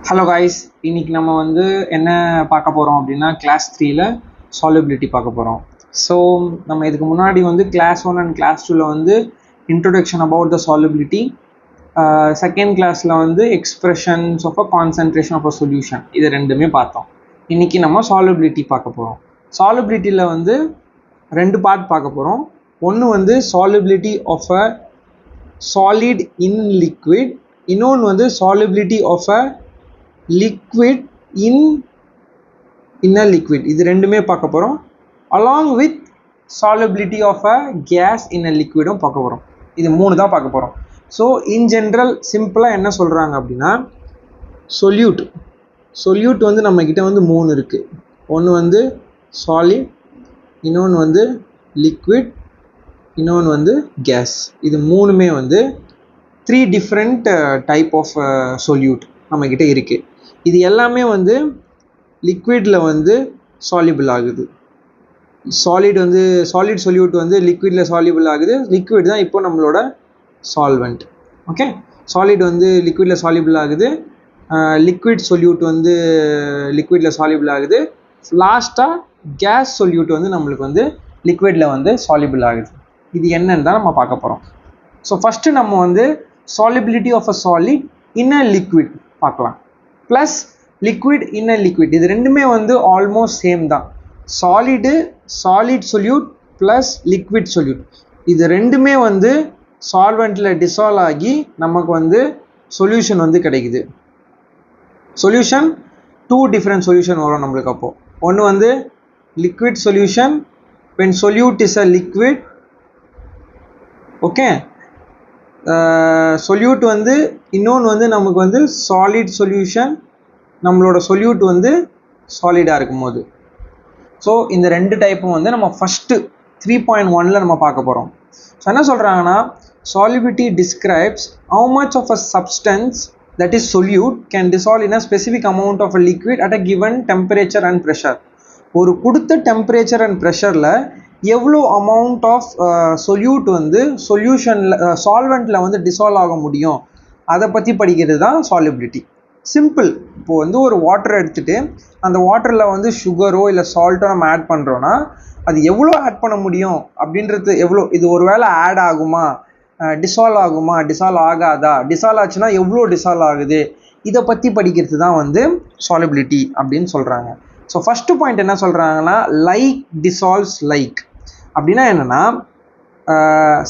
Hello guys, இன்னைக்கு நம்ம என்ன பார்க்க போகிறோம் அப்படின்னா கிளாஸ் 3ல சாலிபிலிட்டி பார்க்க போகிறோம். ஸோ நம்ம இதுக்கு முன்னாடி கிளாஸ் 1 அண்ட் கிளாஸ் 2ல introduction about the solubility, second கிளாஸில் expressions of a concentration of a solution, இது ரெண்டுமே பார்த்தோம். இன்றைக்கி நம்ம சாலிபிலிட்டி பார்க்க போகிறோம். சாலிபிலிட்டியில் ரெண்டு பார்ட் பார்க்க போகிறோம். ஒன்று solubility of a solid in liquid, இன்னொன்று solubility of a liquid in a liquid. இது ரெண்டுமே பார்க்க போகிறோம். Along with solubility of a gas in a லிக்விடும் பார்க்க போகிறோம். இது மூணு தான் பார்க்க போகிறோம். ஸோ இன் ஜென்ரல் சிம்பிளாக என்ன சொல்கிறாங்க அப்படின்னா, சொல்யூட் நம்மக்கிட்ட மூணு இருக்குது. ஒன்று சாலிட், இன்னொன்று லிக்விட், இன்னொன்று கேஸ். இது மூணுமே 3 டிஃப்ரெண்ட் டைப் ஆஃப் சொல்யூட் நம்மக்கிட்ட இருக்குது. இது எல்லாமே லிக்விடில் சாலிபிள் ஆகுது. சாலிட் சொல்யூட் லிக்விடில் சாலிபிள் ஆகுது. லிக்விட் தான் இப்போ நம்மளோட சால்வெண்ட். ஓகே, சாலிட் லிக்விடில் சாலிபிள் ஆகுது, லிக்விட் சொல்யூட் லிக்விடில் சாலிபிள் ஆகுது. லாஸ்ட்டாக கேஸ் சொல்யூட் நம்மளுக்கு லிக்விடில் சாலிபிள் ஆகுது. இது என்னன்னு தான் நம்ம பார்க்க போகிறோம். ஸோ ஃபஸ்ட்டு நம்ம solubility of a solid in a liquid பார்க்கலாம். Plus liquid in a liquid, இது ரெண்டுமே ஆல்மோஸ்ட் சேம் தான். Solid solute plus liquid solute, இது ரெண்டுமே சால்வெண்ட்டில் டிசால்வ் ஆகி நமக்கு சொல்யூஷன் கிடைக்குது. சொல்யூஷன் 2 டிஃப்ரெண்ட் சொல்யூஷன் வரும் நம்மளுக்கு. அப்போது ஒன்று liquid solution when solute is a liquid. Okay, solute இன்னொன்று நமக்கு சாலிட் சொல்யூஷன், நம்மளோட சொல்யூட் சாலிடாக இருக்கும்போது. ஸோ இந்த ரெண்டு டைப்பும் நம்ம ஃபஸ்ட்டு 3.1ல் நம்ம பார்க்க போகிறோம். ஸோ என்ன சொல்கிறாங்கன்னா, solubility describes how much of a substance that is solute can dissolve in a specific amount of a liquid at a given temperature and pressure. ஒரு கொடுத்த டெம்பரேச்சர் அண்ட் ப்ரெஷரில் எவ்வளோ அமௌண்ட் ஆஃப் சொல்யூட் சொல்யூஷனில் சால்வெண்ட்டில் டிசால்வ் ஆக முடியும், அதை பற்றி படிக்கிறது தான் சாலிபிலிட்டி. சிம்பிள். இப்போது ஒரு வாட்டர் எடுத்துகிட்டு அந்த வாட்டரில் சுகரோ இல்லை சால்ட்டோ நம்ம ஆட் பண்ணுறோன்னா அது எவ்வளோ ஆட் பண்ண முடியும் அப்படின்றது, எவ்வளோ இது ஒரு வேளை ஆட் ஆகுமா, டிசால்வ் ஆகுமா, டிசால்வ் ஆகாதா, டிசால்வ் ஆச்சுன்னா எவ்வளோ டிசால்வ் ஆகுது, இதை பற்றி படிக்கிறது தான் சாலிபிலிட்டி அப்படின்னு சொல்கிறாங்க. ஸோ ஃபஸ்ட்டு பாயிண்ட் என்ன சொல்கிறாங்கன்னா, லைக் டிசால்வ்ஸ் லைக். அப்படின்னா என்னென்னா,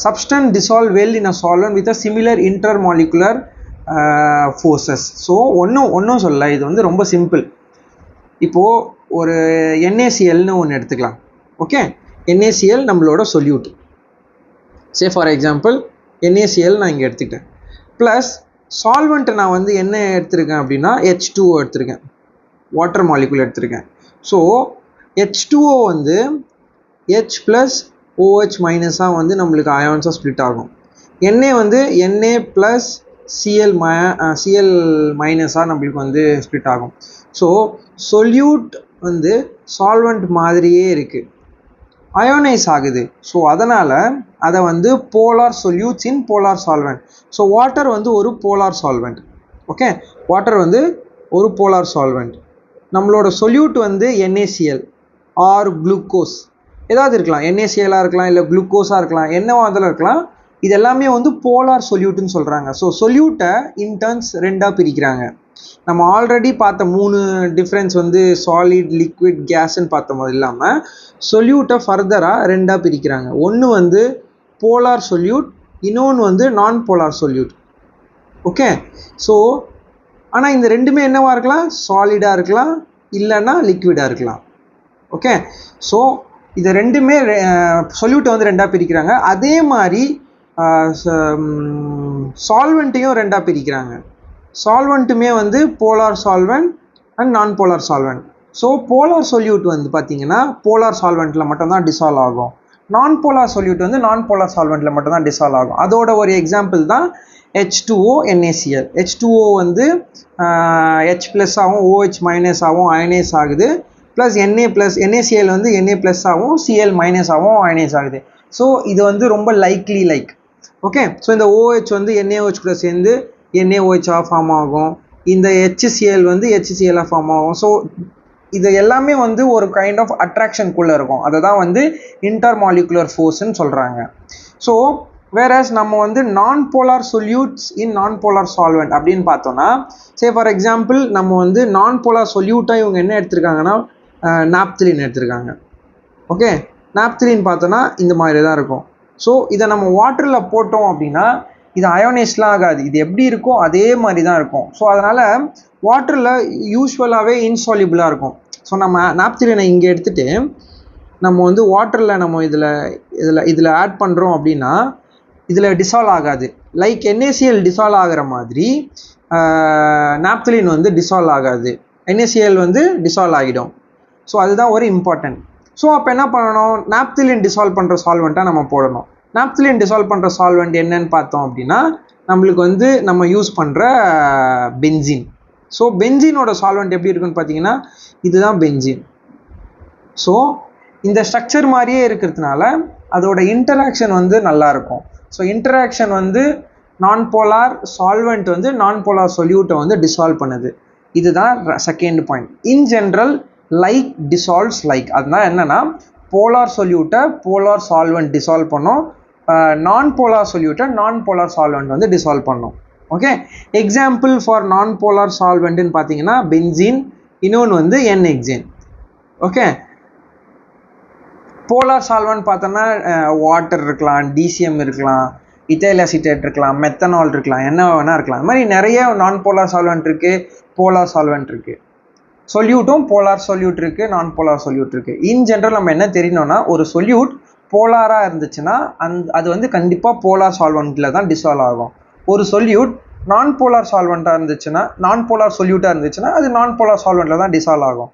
substance dissolve well in a solvent with a similar intermolecular forces. So ஒன்றும் சொல்ல, இது ரொம்ப சிம்பிள். இப்போது ஒரு NaClன்னு ஒன்று எடுத்துக்கலாம். ஓகே, NaCl நம்மளோட solute. Say for example NaCl நான் இங்கே எடுத்துக்கிட்டேன். ப்ளஸ் சால்வெண்ட்டை நான் என்ன எடுத்திருக்கேன் அப்படின்னா H2O எடுத்திருக்கேன், வாட்டர் மாலிகுல் எடுத்திருக்கேன். So H2O H plus OH மைனஸாக நம்மளுக்கு அயான்ஸாக ஸ்ப்ளிட் ஆகும். Na ப்ளஸ் Cl மைனஸாக நம்மளுக்கு ஸ்ப்ளிட் ஆகும். ஸோ சொல்யூட் சால்வெண்ட் மாதிரியே இருக்குது, அயோனைஸ் ஆகுது. ஸோ அதனால் அதை போலார் சொல்யூட்ஸ் இன் போலார் சால்வெண்ட். ஸோ வாட்டர் ஒரு போலார் சால்வெண்ட். ஓகே, வாட்டர் ஒரு போலார் சால்வெண்ட். நம்மளோட சொல்யூட் NaCl ஆர் குளுக்கோஸ் ஏதாவது இருக்கலாம். NaClஆக இருக்கலாம், இல்லை குளுக்கோஸாக இருக்கலாம், என்னவோ அதில் இருக்கலாம். இது எல்லாமே போலார் சொல்யூட்னு சொல்கிறாங்க. ஸோ சொல்யூட்டை இன்டர்ன்ஸ் ரெண்டாக பிரிக்கிறாங்க. நம்ம ஆல்ரெடி பார்த்த 3 டிஃப்ரென்ஸ் சாலிட், லிக்விட், கேஸ்ன்னு பார்த்த போது இல்லாமல் சொல்யூட்டை ஃபர்தராக ரெண்டாக பிரிக்கிறாங்க. ஒன்று போலார் சொல்யூட், இன்னொன்று நான் போலார் சொல்யூட். ஓகே, ஸோ ஆனால் இந்த ரெண்டுமே என்னவாக இருக்கலாம், சாலிடாக இருக்கலாம், இல்லைன்னா லிக்விடாக இருக்கலாம். ஓகே, ஸோ இதை ரெண்டுமே சொல்யூட்டை ரெண்டாக பிரிக்கிறாங்க. அதே மாதிரி சால்வெண்ட்டையும் ரெண்டாக பிரிக்கிறாங்க. சால்வெண்ட்டுமே போலார் சால்வெண்ட் அண்ட் நான் polar solvent. So polar solute பார்த்தீங்கன்னா போலார் சால்வெண்ட்டில் மட்டும்தான் டிசால்வ் ஆகும். நான் போலார் சொல்யூட் நான் போலார் சால்வெண்ட்டில் மட்டும்தான் டிசால்வ் ஆகும். அதோட ஒரு எக்ஸாம்பிள் தான் H2O NaCl. H2O H plus ஆகும், OH மைனஸ் ஆகும், அயனைஸ் ஆகுது. ப்ளஸ் NaCl Na ப்ளஸ் ஆகும், Cl மைனஸ் ஆகும், அயனைஸ் ஆகுது. ஸோ இது ரொம்ப லைக். ஓகே, ஸோ இந்த OH NaOH கூட சேர்ந்து NaOH ஃபார்ம் ஆகும். இந்த HCl வந்து HCl ஃபார்ம் ஆகும். ஸோ இது எல்லாமே வந்து ஒரு கைண்ட் ஆஃப் அட்ராக்ஷனுக்குள்ளே இருக்கும். அதை தான் வந்து இன்டர்மாலிகுலர் ஃபோர்ஸ்ன்னு சொல்கிறாங்க. ஸோ வேறஸ் நம்ம வந்து நான் போலார் சொல்யூட்ஸ் இன் நான் போலார் சால்வெண்ட் அப்படின்னு பார்த்தோன்னா, ஃபார் எக்ஸாம்பிள் நம்ம வந்து நான் போலார் சொல்யூட்டாக இவங்க என்ன எடுத்திருக்காங்கன்னா நாப்தலின் எடுத்திருக்காங்க. ஓகே, நாப்தலின் பார்த்தோன்னா இந்த மாதிரி தான் இருக்கும். ஸோ இதை நம்ம வாட்டரில் போட்டோம் அப்படின்னா இது அயோனைஸ்லாம் ஆகாது, இது எப்படி இருக்கோ அதே மாதிரி தான் இருக்கும். ஸோ அதனால் வாட்டரில் யூஸ்வலாகவே இன்சால்யூபிளாக இருக்கும். ஸோ நம்ம நாப்தலினை இங்கே எடுத்துகிட்டு நம்ம வந்து வாட்டரில் நம்ம இதில் ஆட் பண்ணுறோம் அப்படின்னா இதில் டிசால்வ் ஆகாது. லைக் NaCl டிசால்வ் ஆகிற மாதிரி நாப்தலின் வந்து டிசால்வ் ஆகாது, NaCl வந்து டிசால்வ் ஆகிடும். ஸோ அதுதான் ஒரு இம்பார்ட்டன்ட். ஸோ அப்போ என்ன பண்ணணும், நாப்தலின் டிசால்வ் பண்ணுற சால்வெண்ட்டாக நம்ம போடணும். நாப்தலின் டிசால்வ் பண்ணுற சால்வெண்ட் என்னன்னு பார்த்தோம் அப்படின்னா நம்மளுக்கு வந்து நம்ம யூஸ் பண்ணுற பென்சின். ஸோ பென்சினோட சால்வெண்ட் எப்படி இருக்குன்னு பார்த்தீங்கன்னா இதுதான் பென்சின். ஸோ இந்த ஸ்ட்ரக்சர் மாதிரியே இருக்கிறதுனால அதோட இன்டராக்ஷன் வந்து நல்லாயிருக்கும். ஸோ இன்டராக்ஷன் வந்து நான் போலார் சால்வெண்ட் வந்து நான் போலார் சொல்யூட்டை வந்து டிசால்வ் பண்ணுது. இதுதான் second point. In general like dissolves like. அதுதான் என்னன்னா போலார் சொல்யூட்டை போலார் சால்வெண்ட் டிசால்வ் பண்ணும், நான் போலார் சொல்யூட்டை நான் போலார் சால்வெண்ட் வந்து டிசால்வ் பண்ணும். ஓகே, எக்ஸாம்பிள் ஃபார் நான் போலார் சால்வெண்ட்னு பார்த்தீங்கன்னா பென்சின், இன்னொன்று வந்து N-ஹெக்சேன். ஓகே, போலார் சால்வெண்ட் பார்த்தோன்னா வாட்டர் இருக்கலாம், DCM இருக்கலாம், இத்தைல் அசிட்டேட் இருக்கலாம், மெத்தனால் இருக்கலாம், என்ன வேணா இருக்கலாம். இந்த மாதிரி நிறைய நான் போலார் சால்வெண்ட் இருக்குது, போலார் சால்வெண்ட் இருக்குது. சொல்யூட்டும் போலார் சொல்யூட் இருக்குது, நான் போலார் சொல்யூட் இருக்குது. இன் ஜென்ரல் நம்ம என்ன தெரியணும்னா ஒரு சொல்யூட் போலாராக இருந்துச்சுன்னா அது வந்து கண்டிப்பாக போலார் சால்வெண்ட்டில் தான் டிசால்வ் ஆகும். ஒரு சொல்யூட் நான் போலார் சால்வெண்ட்டாக இருந்துச்சுன்னா, நான் போலார் சொல்யூட்டாக இருந்துச்சுன்னா அது நான் போலார் சால்வெண்ட்டில் தான் டிசால்வ் ஆகும்.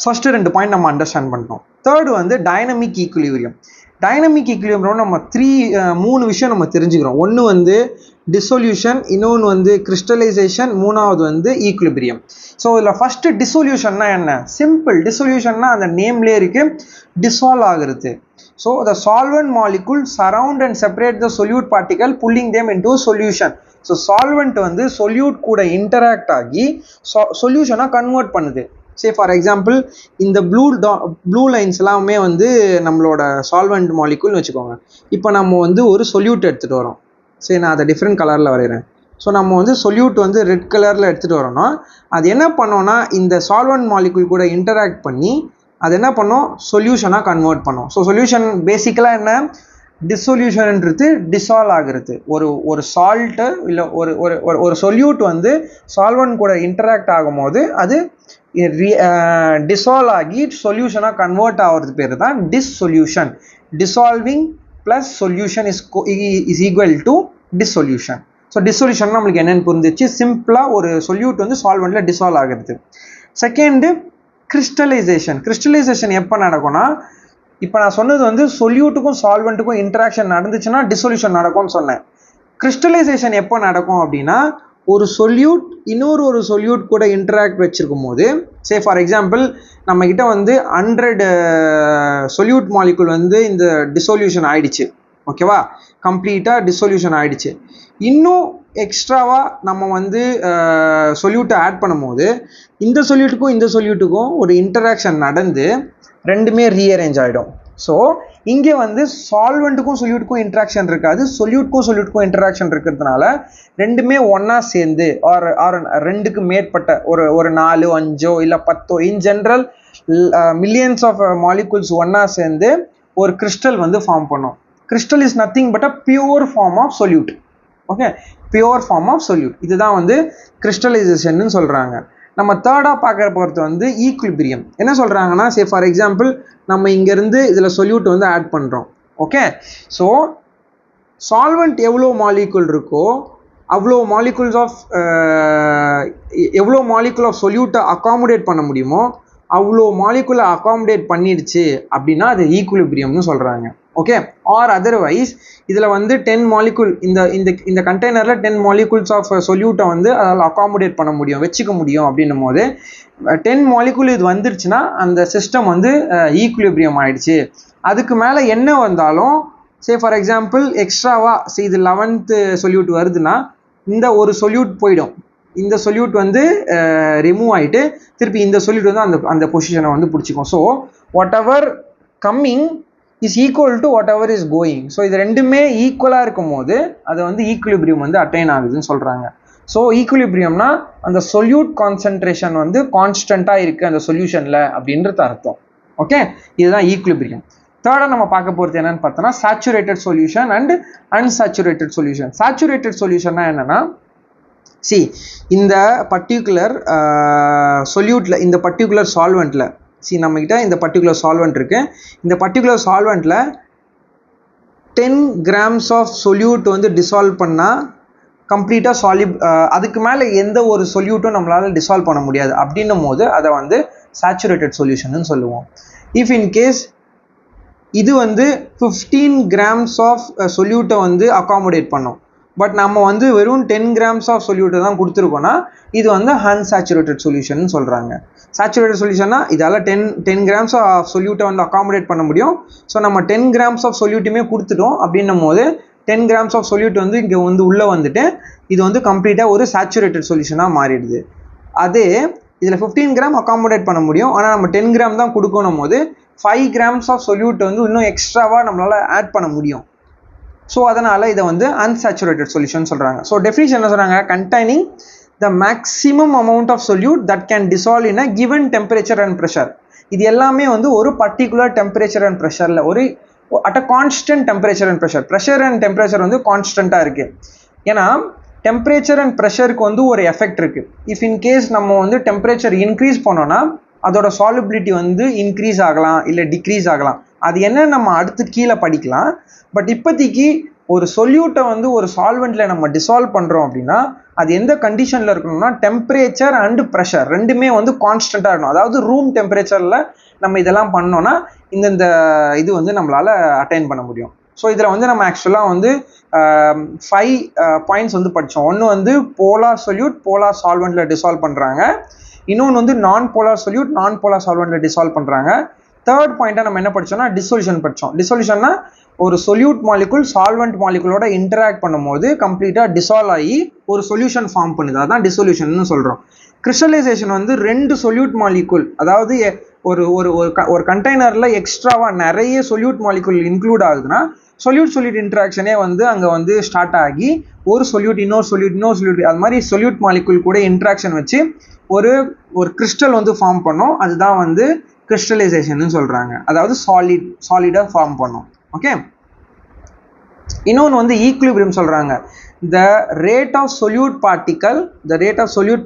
ஃபர்ஸ்ட் 2 பாயிண்ட் நம்ம அண்டர்ஸ்டாண்ட் பண்ணிட்டோம். தேர்டு வந்து டைனமிக் ஈக்குலிபிரியம். டைனமிக் ஈக்குலிபிரியம் நம்ம 3 விஷயம் நம்ம தெரிஞ்சுக்கிறோம். ஒன்று வந்து டிசொல்யூஷன், இன்னொன்று வந்து கிறிஸ்டலைசேஷன், மூணாவது வந்து ஈக்குலிபிரியம். ஸோ இதில் ஃபர்ஸ்ட் டிசொல்யூஷன்னா என்ன? சிம்பிள். டிசொல்யூஷன்னா அந்த நேம்லேயே இருக்கு, டிசால்வ் ஆகுறது. So the solvent molecule surround and separate the solute particle pulling them into solution. So solvent வந்து சொல்யூட் கூட இன்டராக்ட் ஆகி சொல்யூஷனாக கன்வெர்ட் பண்ணுது. ஃபார் எக்ஸாம்பிள் இந்த ப்ளூ லைன்ஸ் எல்லாமே வந்து நம்மளோட சால்வெண்ட் மாலிகுல்னு வச்சுக்கோங்க. இப்போ நம்ம வந்து ஒரு சொல்யூட் எடுத்துகிட்டு வரோம். நான் அதை டிஃப்ரெண்ட் கலரில் வரைகிறேன். ஸோ நம்ம வந்து சொல்யூட் வந்து ரெட் கலரில் எடுத்துகிட்டு வரோம்னா அது என்ன பண்ணோன்னா இந்த சால்வெண்ட் மாலிகுல் கூட இன்டராக்ட் பண்ணி அது என்ன பண்ணோம், சொல்யூஷனாக கன்வெர்ட் பண்ணோம். ஸோ சொல்யூஷன் பேசிக்கலாக என்ன, டிசொல்யூஷன்ன்றது டிசால்வ் ஆகுறது. ஒரு சால்ட்டு இல்லை ஒரு சொல்யூட் வந்து சால்வெண்ட் கூட இன்டராக்ட் ஆகும் போது அது டிசால்வ் ஆகி சொல்யூஷனாக கன்வெர்ட் ஆகிறது பேர் தான் dissolution. Dissolving plus solution is equal to dissolution. So dissolution நம்மளுக்கு என்னென்னு புரிஞ்சிச்சு. சிம்பிளாக ஒரு சொல்யூட் வந்து சால்வெண்ட்டில் டிசால்வ் ஆகிறது. Second crystallisation. கிறிஸ்டலைசேஷன் எப்போ நடக்கும்னா, இப்போ நான் சொன்னது வந்து சொல்யூட்டுக்கும் சால்வெண்ட்டுக்கும் இன்டராக்ஷன் நடந்துச்சுன்னா டிசொல்யூஷன் நடக்கும்னு சொன்னேன். கிறிஸ்டலைசேஷன் எப்போ நடக்கும் அப்படின்னா ஒரு சொல்யூட் இன்னொரு சொல்யூட் கூட இன்டராக்ட் வச்சிருக்கும் போது, ஃபார் எக்ஸாம்பிள் நம்ம கிட்ட வந்து 100 சொல்யூட் மாலிகுல் வந்து இந்த டிசொல்யூஷன் ஆயிடுச்சு. ஓகேவா, கம்ப்ளீட்டாக டிசொல்யூஷன் ஆயிடுச்சு. இன்னும் எக்ஸ்ட்ராவாக நம்ம வந்து சொல்யூட்டை ஆட் பண்ணும்போது இந்த சொல்யூட்டுக்கும் ஒரு இன்டராக்ஷன் நடந்து ரெண்டுமே ரீஅரேஞ்ச் ஆகிடும். ஸோ இங்கே வந்து சால்வெண்ட்டுக்கும் சொல்யூட்டுக்கும் இன்ட்ராக்ஷன் இருக்காது, சொல்யூட்டுக்கும் இன்ட்ராக்ஷன் இருக்கிறதுனால ரெண்டுமே ஒன்றா சேர்ந்து ஆர் ரெண்டுக்கு மேற்பட்ட ஒரு 4 5 இல்லை 10 in general millions of molecules ஒன்றா சேர்ந்து ஒரு கிறிஸ்டல் வந்து ஃபார்ம் பண்ணும். Crystal is nothing but a pure form of solute. Okay, pure form of solute. இதுதான் வந்து கிறிஸ்டலைசேஷன் சொல்கிறாங்க. நம்ம தேர்டாக பார்க்குற பொறுத்து வந்து ஈக்குலிபிரியம். என்ன சொல்கிறாங்கன்னா, ஃபார் எக்ஸாம்பிள் நம்ம இங்கேருந்து இதில் சொல்யூட் வந்து ஆட் பண்ணுறோம். ஓகே, ஸோ சால்வெண்ட் எவ்வளோ மாலிகுல் இருக்கோ அவ்வளோ மாலிகுல்ஸ் ஆஃப் எவ்வளோ மாலிகுல் ஆஃப் சொல்யூட்டை அகாமடேட் பண்ண முடியுமோ அவ்வளோ மாலிகுலை அகாமடேட் பண்ணிடுச்சு அப்படின்னா அது ஈக்குலிபிரியம்னு சொல்கிறாங்க. ஓகே, ஆர் அதர்வைஸ் இதில் வந்து 10 மாலிகுல் இந்த கண்டெய்னரில் 10 மாலிகுல்ஸ் ஆஃப் சொல்யூட்டை வந்து அதில் அகாமடேட் பண்ண முடியும், வச்சுக்க முடியும். அப்படின்னும் போது 10 மாலிகுல் இது வந்துருச்சுன்னா அந்த சிஸ்டம் வந்து ஈக்குலிபிரியம் ஆயிடுச்சு. அதுக்கு மேலே என்ன வந்தாலும் ஃபார் எக்ஸாம்பிள் எக்ஸ்ட்ராவாக இது 11th சொல்யூட் வருதுன்னா இந்த ஒரு சொல்யூட் போயிடும். இந்த சொல்யூட் வந்து ரிமூவ் ஆகிட்டு திருப்பி இந்த சொல்யூட் வந்து அந்த பொசிஷனை வந்து பிடிச்சிக்கும். So whatever coming is equal to whatever is going. So இது ரெண்டுமே ஈக்குவலாக இருக்கும் போது அதை வந்து ஈக்குலிபிரியம் வந்து அட்டைன் ஆகுதுன்னு சொல்கிறாங்க. ஸோ ஈக்குலிபிரியம்னா அந்த சொல்யூட் கான்சன்ட்ரேஷன் வந்து கான்ஸ்டண்ட்டாக இருக்குது அந்த சொல்யூஷனில் அப்படின்றது அர்த்தம். ஓகே, இதுதான் ஈக்குலிபிரியம். தேர்டாக நம்ம பார்க்க போகிறது என்னன்னு பார்த்தோன்னா saturated solution and unsaturated solution. Saturated சொல்யூஷன்னா என்னன்னா, சி இந்த பர்டிகுலர் சொல்யூட்டில் இந்த பர்டிகுலர் சால்வெண்ட்டில் நம்மகிட்ட இந்த பர்டிகுலர் சால்வெண்ட் இருக்கு. இந்த பர்டிகுலர் சால்வெண்ட்டில் 10 grams ஆஃப் சொல்யூட் வந்து டிசால்வ் பண்ணால் கம்ப்ளீட்டாக அதுக்கு மேலே எந்த ஒரு சொல்யூட்டும் நம்மளால் டிசால்வ் பண்ண முடியாது. அப்படின்னும் போது அதை வந்து சேச்சுரேட்டட் சொல்யூஷன் சொல்லுவோம். இஃப் இன் கேஸ் இது வந்து 15 grams ஆஃப் சொல்யூட்டை வந்து அகாமடேட் பண்ணோம், பட் நம்ம வந்து வெறும் 10 grams ஆஃப் சொல்யூட்டை தான் கொடுத்துருக்கோன்னா இது வந்து அன்சாச்சுரேட்டட் சொல்யூஷன் சொல்கிறாங்க. சேச்சுரேட்டட் சொல்யூஷன்னா இதால் 10 grams ஆஃப் சொல்யூட்டை வந்து அகாமடேட் பண்ண முடியும். ஸோ நம்ம 10 grams ஆஃப் சொல்யூட்டுமே கொடுத்துட்டோம். அப்படின்னும் போது 10 grams ஆஃப் சொல்யூட் வந்து இங்கே வந்து உள்ளே வந்துட்டு இது வந்து கம்ப்ளீட்டாக ஒரு சேச்சுரேட்டட் சொல்யூஷனாக மாறிடுது. அதே இதில் 15 gram அகாமடேட் பண்ண முடியும், ஆனால் நம்ம 10 gram தான் கொடுக்கணும் போது 5 grams ஆஃப் சொல்யூட் வந்து இன்னும் எக்ஸ்ட்ராவாக நம்மளால் ஆட் பண்ண முடியும். ஸோ அதனால் இதை வந்து அன்சாச்சுரேட்டட் சொல்யூஷன் சொல்கிறாங்க. ஸோ டெஃபினிஷன் என்ன சொல்கிறாங்க, containing the maximum amount of solute that can dissolve in a given temperature and pressure. இது எல்லாமே வந்து ஒரு பர்டிகுலர் டெம்பரேச்சர் அண்ட் ப்ரெஷரில் ஒரு at a constant temperature and pressure and temperature வந்து கான்ஸ்டண்ட்டாக இருக்குது. ஏன்னா டெம்பரேச்சர் அண்ட் ப்ரெஷருக்கு வந்து ஒரு எஃபெக்ட் இருக்குது. இஃப் இன் கேஸ் நம்ம வந்து டெம்பரேச்சர் இன்க்ரீஸ் பண்ணோன்னா அதோட சாலிபிலிட்டி வந்து இன்க்ரீஸ் ஆகலாம் இல்லை டிக்ரீஸ் ஆகலாம். அது என்ன நம்ம அடுத்து கீழே படிக்கலாம். பட் இப்போதைக்கு ஒரு சொல்யூட்டை வந்து ஒரு சால்வெண்ட்டில் நம்ம டிசால்வ் பண்ணுறோம் அப்படின்னா அது எந்த கண்டிஷனில் இருக்கணும்னா டெம்பரேச்சர் அண்டு ப்ரெஷர் ரெண்டுமே வந்து கான்ஸ்டண்ட்டாக இருக்கணும். அதாவது ரூம் டெம்பரேச்சரில் நம்ம இதெல்லாம் பண்ணோன்னா இந்த இது வந்து நம்மளால் அட்டைன் பண்ண முடியும். ஸோ இதில் வந்து நம்ம ஆக்சுவலாக வந்து 5 பாயிண்ட்ஸ் வந்து படித்தோம். ஒன்று வந்து போலார் சொல்யூட் போலார் சால்வெண்ட்டில் டிசால்வ் பண்ணுறாங்க. இன்னொன்று வந்து நான் போலார் சொல்யூட் நான் போலார் சால்வெண்ட்டில் டிசால்வ் பண்ணுறாங்க. தேர்ட் பாயிண்ட்டாக நம்ம என்ன படித்தோம்னா டிசொல்யூஷன் படித்தோம். டிசொல்யூஷன்னா ஒரு சொல்யூட் மாலிகுல் சால்வெண்ட் மாலிகுலோட இன்டராக்ட் பண்ணும்போது கம்ப்ளீட்டாக டிசால்வ் ஆகி ஒரு சொல்யூஷன் ஃபார்ம் பண்ணுது, அதான் டிசொல்யூஷன் சொல்கிறோம். கிறிஸ்டலைசேஷன் வந்து 2 சொல்யூட் மாலிகுல், அதாவது ஒரு கண்டெய்னரில் எக்ஸ்ட்ராவாக நிறைய சொல்யூட் மாலிகுல் இன்க்ளூட் ஆகுதுன்னா சொல்யூட் இன்ட்ராக்ஷனே வந்து அங்கே வந்து ஸ்டார்ட் ஆகி ஒரு சொல்யூட் இன்னொரு சொல்யூட் அது மாதிரி சொல்யூட் மாலிகுல் கூட இன்ட்ராக்ஷன் வச்சு ஒரு கிறிஸ்டல் வந்து ஃபார்ம் பண்ணோம். அதுதான் வந்து கிறிஸ்டலைசேஷன் சொல்கிறாங்க. அதாவது சாலிடாக ஃபார்ம் பண்ணோம். ஓகே, இன்னொன்று வந்து ஈக்குலிபிரியம் சொல்கிறாங்க. the rate of solute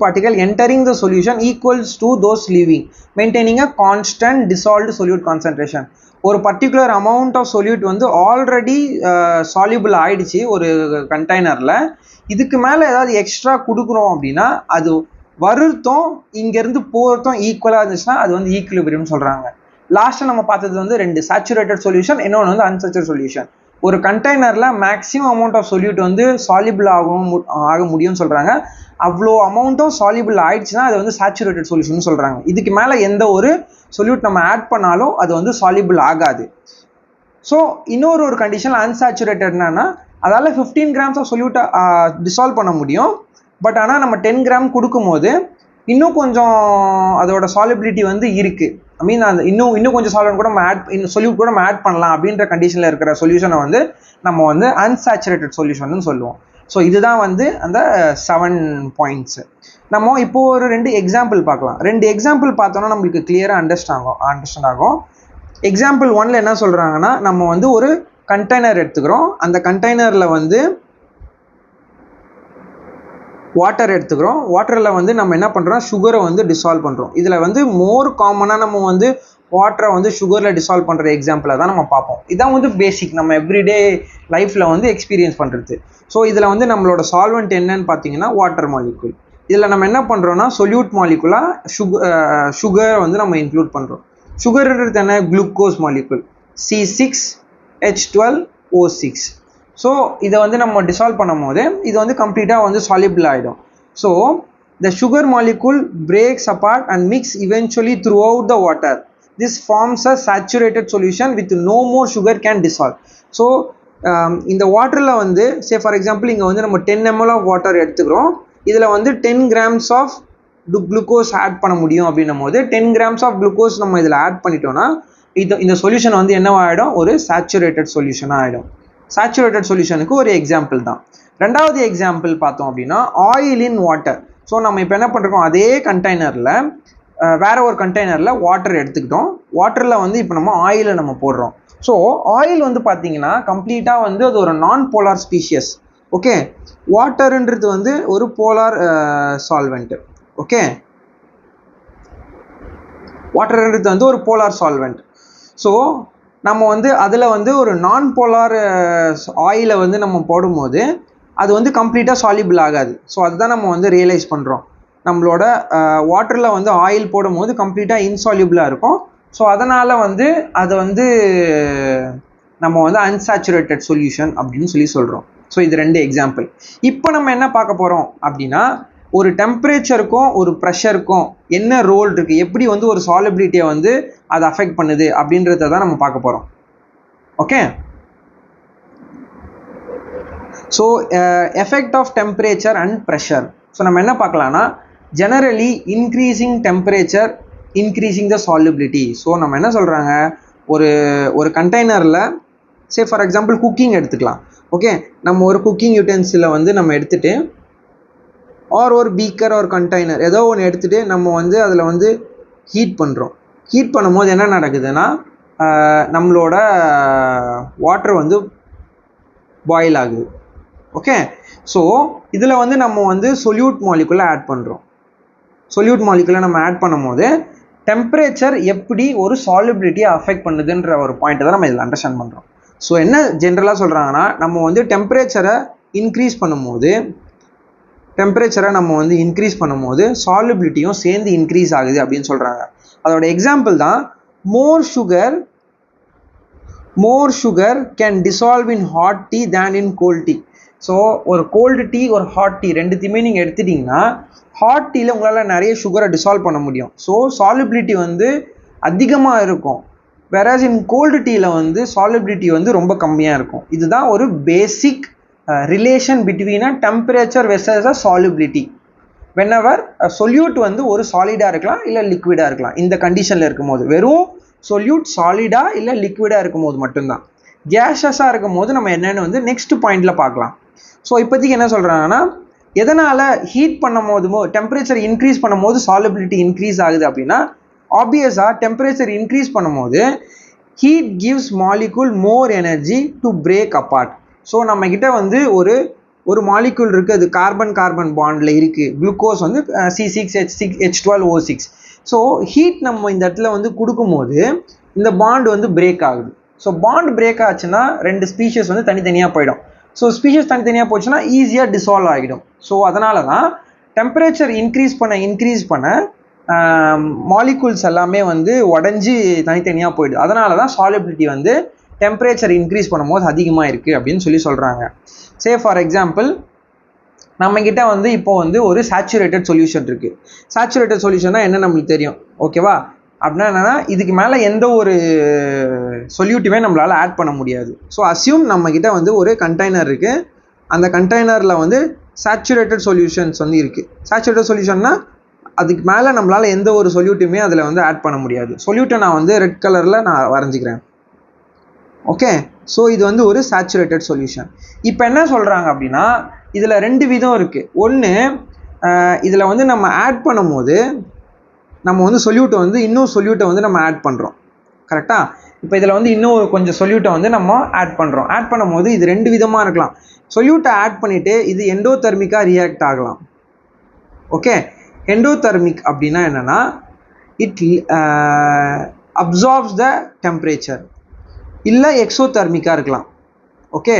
particle entering the solution equals to those leaving, maintaining a constant dissolved solute concentration. ஒரு பர்டிகுலர் அமௌண்ட் ஆஃப் சொல்யூட் வந்து ஆல்ரெடி சால்யூபிள் ஆயிடுச்சு ஒரு கண்டெய்னரில். இதுக்கு மேலே ஏதாவது எக்ஸ்ட்ரா கொடுக்குறோம் அப்படின்னா அது வருத்தம் இங்கேருந்து போகிறதும் ஈக்குவலாக இருந்துச்சுன்னா அது வந்து ஈக்குலிபிரியம் சொல்கிறாங்க. லாஸ்ட்டாக நம்ம பார்த்தது வந்து 2 சேச்சுரேட்டட் சொல்யூஷன், இன்னொன்று வந்து அன்சேச்சுரேட்டட் சொல்யூஷன். ஒரு கண்டெய்னரில் மேக்ஸிமம் அமௌண்ட் ஆஃப் சொல்யூட் வந்து சால்யூபிள் ஆக முடியும்னு சொல்கிறாங்க. அவ்வளோ அமௌண்ட்டும் சால்யூபிள் ஆயிடுச்சுன்னா அது வந்து சேச்சுரேட்டட் சொல்யூஷன் சொல்கிறாங்க. இதுக்கு மேலே எந்த ஒரு சொல்யூட் நம்ம ஆட் பண்ணாலும் அது வந்து சால்யூபிள் ஆகாது. ஸோ இன்னொரு கண்டிஷன் அன்சாச்சுரேட்டட்னா அதால் 15 grams ஆஃப் சொல்யூட்டை டிசால்வ் பண்ண முடியும். பட் ஆனால் நம்ம 10 gram கொடுக்கும்போது இன்னும் கொஞ்சம் அதோட சாலிபிலிட்டி வந்து இருக்குது. ஐ மீன் அந்த இன்னும் கொஞ்சம் சால்வெண்ட் கூட நம்ம சொல்யூட் கூட நம்ம ஆட் பண்ணலாம் அப்படின்ற கண்டிஷனில் இருக்கிற சொல்யூஷனை வந்து நம்ம வந்து அன்சாச்சுரேட்டட் சொல்யூஷன் சொல்லுவோம். ஸோ இதுதான் வந்து அந்த 7 பாயிண்ட்ஸு. நம்ம இப்போ ஒரு 2 எக்ஸாம்பிள் பார்க்கலாம். 2 எக்ஸாம்பிள் பார்த்தோன்னா நம்மளுக்கு கிளியராக அண்டர்ஸ்டாண்ட் ஆகும். எக்ஸாம்பிள் 1ல் என்ன சொல்கிறாங்கன்னா, நம்ம வந்து ஒரு கண்டெய்னர் எடுத்துக்கிறோம். அந்த கண்டெய்னரில் வந்து வாட்டர் எடுத்துக்கிறோம். வாட்டரில் வந்து நம்ம என்ன பண்ணுறோம், சுகரை வந்து டிசால்வ் பண்ணுறோம். இதில் வந்து மோர் காமனாக நம்ம வந்து வாட்டரை வந்து சுகரில் டிசால்வ் பண்ணுற எக்ஸாம்பிளை தான் நம்ம பார்ப்போம். இதான் வந்து பேசிக் நம்ம எவ்ரிடே லைஃப்பில் வந்து எக்ஸ்பீரியன்ஸ் பண்ணுறது. ஸோ இதில் வந்து நம்மளோட சால்வெண்ட் என்னன்னு பார்த்தீங்கன்னா வாட்டர் மாலிகுல். இதில் நம்ம என்ன பண்ணுறோன்னா சொல்யூட் மாலிகுலாக சுகரை வந்து நம்ம இன்க்ளூட் பண்ணுறோம். சுகர்ன்றது என்ன, குளுக்கோஸ் மாலிகுல் C6H12O6. ஸோ இதை வந்து நம்ம டிசால்வ் பண்ணும் போது இது வந்து கம்ப்ளீட்டாக வந்து சால்யூபிள் ஆகிடும். So the sugar molecule breaks apart and mix eventually throughout the water. This forms a saturated solution with no more sugar can dissolve. So இந்த வாட்டரில் வந்து ஃபார் எக்ஸாம்பிள் இங்கே வந்து நம்ம 10 ml ஆஃப் வாட்டர் எடுத்துக்கிறோம். இதில் வந்து 10 grams ஆஃப் குளுக்கோஸ் ஆட் பண்ண முடியும் அப்படின்னும் போது 10 grams ஆஃப் குளுக்கோஸ் நம்ம இதில் ஆட் பண்ணிட்டோம்னா இந்த சொல்யூஷன் வந்து என்னவாகிடும், ஒரு சேச்சுரேட்டட் சொல்யூஷனாக ஆகிடும். சேச்சுரேட்டட் சொல்யூஷனுக்கு ஒரு எக்ஸாம்பிள் தான். ரெண்டாவது எக்ஸாம்பிள் பார்த்தோம் அப்படின்னா ஆயில் இன் வாட்டர். ஸோ நம்ம இப்போ என்ன பண்ணுறோம், அதே கண்டெய்னரில் வேற ஒரு கண்டெய்னரில் வாட்டர் எடுத்துக்கிட்டோம். வாட்டரில் வந்து இப்போ நம்ம ஆயிலை நம்ம போடுறோம். ஸோ ஆயில் வந்து பார்த்தீங்கன்னா கம்ப்ளீட்டாக வந்து அது ஒரு நான் போலார் ஸ்பீஷியஸ். ஓகே, வாட்டருன்றது வந்து ஒரு போலார் சால்வெண்ட். ஓகே, வாட்டர்ன்றது வந்து ஒரு போலார் சால்வெண்ட். ஸோ நம்ம வந்து அதில் வந்து ஒரு நான் போலார் ஆயிலை வந்து நம்ம போடும்போது அது வந்து கம்ப்ளீட்டாக சால்யூபிள் ஆகாது. ஸோ அதுதான் நம்ம வந்து ரியலைஸ் பண்ணுறோம். நம்மளோட வாட்டரில் வந்து ஆயில் போடும்போது கம்ப்ளீட்டாக இன்சால்யூபிளாக இருக்கும். ஸோ அதனால் வந்து அதை வந்து நம்ம வந்து அன்சாச்சுரேட்டட் சொல்யூஷன் அப்படின்னு சொல்கிறோம். ஸோ இது 2 எக்ஸாம்பிள். இப்போ நம்ம என்ன பார்க்க போகிறோம் அப்படின்னா, ஒரு டெம்பரேச்சருக்கும் ஒரு ப்ரெஷருக்கும் என்ன ரோல் இருக்குது, எப்படி வந்து ஒரு சாலிபிலிட்டியை வந்து அதை அஃபெக்ட் பண்ணுது அப்படின்றத தான் நம்ம பார்க்க போகிறோம். Okay, so effect of temperature and pressure. So நம்ம என்ன பார்க்கலாம்னா, generally increasing temperature increasing the solubility. So நம்ம என்ன சொல்கிறாங்க, ஒரு கண்டெய்னரில் சே ஃபார் எக்ஸாம்பிள் குக்கிங் எடுத்துக்கலாம். ஓகே, நம்ம ஒரு குக்கிங் யூட்டென்சிலை வந்து நம்ம எடுத்துகிட்டு ஒரு பீக்கர் ஒரு கண்டெய்னர் ஏதோ ஒன்று எடுத்துகிட்டு நம்ம வந்து அதில் வந்து ஹீட் பண்ணுறோம். ஹீட் பண்ணும்போது என்ன நடக்குதுன்னா, நம்மளோட வாட்டர் வந்து பாயில் ஆகுது. ஓகே, ஸோ இதில் வந்து நம்ம வந்து சொல்யூட் மாலிகுலை ஆட் பண்ணுறோம். சொல்யூட் மாலிகுலை நம்ம ஆட் பண்ணும்போது டெம்பரேச்சர் எப்படி ஒரு சாலிபிலிட்டியை அஃபெக்ட் பண்ணுதுன்ற ஒரு பாயிண்ட்டை தான் நம்ம இதில் அண்டர்ஸ்டாண்ட் பண்ணுறோம். ஸோ என்ன ஜென்ரலாக சொல்கிறாங்கன்னா, நம்ம வந்து டெம்பரேச்சரை இன்க்ரீஸ் பண்ணும்போது சாலிபிலிட்டியும் சேர்ந்து இன்க்ரீஸ் ஆகுது அப்படின்னு சொல்கிறாங்க. அதோட எக்ஸாம்பிள் தான் more sugar can dissolve in hot tea than in cold tea. So ஒரு கோல்டு டீ ஒரு ஹாட் டீ ரெண்டுத்தையுமே நீங்கள் எடுத்துட்டிங்கன்னா ஹாட் டீயில் உங்களால் நிறைய சுகரை டிசால்வ் பண்ண முடியும். ஸோ சாலிபிலிட்டி வந்து அதிகமாக இருக்கும். வேறஸ் இன் கோல்டு டீயில் வந்து சாலிபிலிட்டி வந்து ரொம்ப கம்மியாக இருக்கும். இதுதான் ஒரு basic relation between a temperature versus a solubility. Whenever solute வந்து ஒரு சாலிடாக இருக்கலாம் இல்லை லிக்விடாக இருக்கலாம். இந்த கண்டிஷனில் இருக்கும்போது வெறும் சொல்யூட் சாலிடாக இல்லை லிக்விடாக இருக்கும்போது மட்டும்தான். கேஷஸாக இருக்கும் போது நம்ம என்னென்னு வந்து நெக்ஸ்ட் பாயிண்டில் பார்க்கலாம். ஸோ இப்போதைக்கு என்ன சொல்கிறாங்கன்னா, எதனால் ஹீட் பண்ணும் போது டெம்பரேச்சர் இன்க்ரீஸ் பண்ணும் போது சாலிபிலிட்டி இன்க்ரீஸ் ஆகுது அப்படின்னா, ஆப்வியஸாக டெம்பரேச்சர் இன்க்ரீஸ் பண்ணும்போது heat gives molecule more energy to break apart. So நம்மக்கிட்ட வந்து ஒரு மாலிகுல் இருக்குது, அது கார்பன் பாண்டில் இருக்குது. குளுக்கோஸ் வந்து C6H12O6. ஸோ ஹீட் நம்ம இந்த இடத்துல வந்து கொடுக்கும்போது இந்த பாண்ட் வந்து பிரேக் ஆகுது. ஸோ பாண்ட் பிரேக் ஆச்சுன்னா 2 ஸ்பீஷஸ் வந்து தனித்தனியாக போயிடும். ஸோ ஸ்பீஷஸ் தனித்தனியாக போச்சுன்னா ஈஸியாக டிசால்வ் ஆகிடும். ஸோ அதனால தான் டெம்பரேச்சர் இன்க்ரீஸ் பண்ண மாலிகுல்ஸ் எல்லாமே வந்து உடஞ்சி தனித்தனியாக போயிடுது. அதனால தான் சாலிபிலிட்டி வந்து டெம்பரேச்சர் இன்க்ரீஸ் பண்ணும்போது அதிகமாக இருக்குது அப்படின்னு சொல்கிறாங்க. சே ஃபார் எக்ஸாம்பிள் நம்மக்கிட்ட வந்து இப்போ வந்து ஒரு சேச்சுரேட்டட் சொல்யூஷன் இருக்குது. சேச்சுரேட்டட் சொல்யூஷன்னா என்ன நம்மளுக்கு தெரியும், ஓகேவா? அப்படின்னா என்னென்னா, இதுக்கு மேலே எந்த ஒரு சொல்யூட்டுமே நம்மளால் ஆட் பண்ண முடியாது. ஸோ அஸ்யூம் நம்மக்கிட்ட வந்து ஒரு கண்டெய்னர் இருக்குது. அந்த கண்டெய்னரில் வந்து சேச்சுரேட்டட் சொல்யூஷன்ஸ் வந்து இருக்குது. சேச்சுரேட்டட் சொல்யூஷன்னா அதுக்கு மேலே நம்மளால் எந்த ஒரு சொல்யூட்டுமே அதில் வந்து ஆட் பண்ண முடியாது. சொல்யூட்டை நான் வந்து ரெட் கலரில் நான் வரைஞ்சிக்கிறேன். ஓகே, ஸோ இது வந்து ஒரு சேச்சுரேட்டட் சொல்யூஷன். இப்போ என்ன சொல்கிறாங்க அப்படின்னா, இதில் 2 விதம் இருக்குது. ஒன்று, இதில் வந்து நம்ம ஆட் பண்ணும்போது நம்ம வந்து இன்னும் சொல்யூட்டை வந்து நம்ம ஆட் பண்ணுறோம். கரெக்டாக? இப்போ இதில் வந்து இன்னும் கொஞ்சம் சொல்யூட்டை வந்து நம்ம ஆட் பண்ணுறோம். ஆட் பண்ணும்போது இது 2 விதமாக இருக்கலாம். சொல்யூட்டை ஆட் பண்ணிவிட்டு இது எண்டோதெர்மிக்காக ரியாக்ட் ஆகலாம். ஓகே, எண்டோதெர்மிக் அப்படின்னா என்னென்னா, இட் அப்சார்ப்ஸ் த டெம்பரேச்சர். இல்லை எக்ஸோதெர்மிக்காக இருக்கலாம். ஓகே,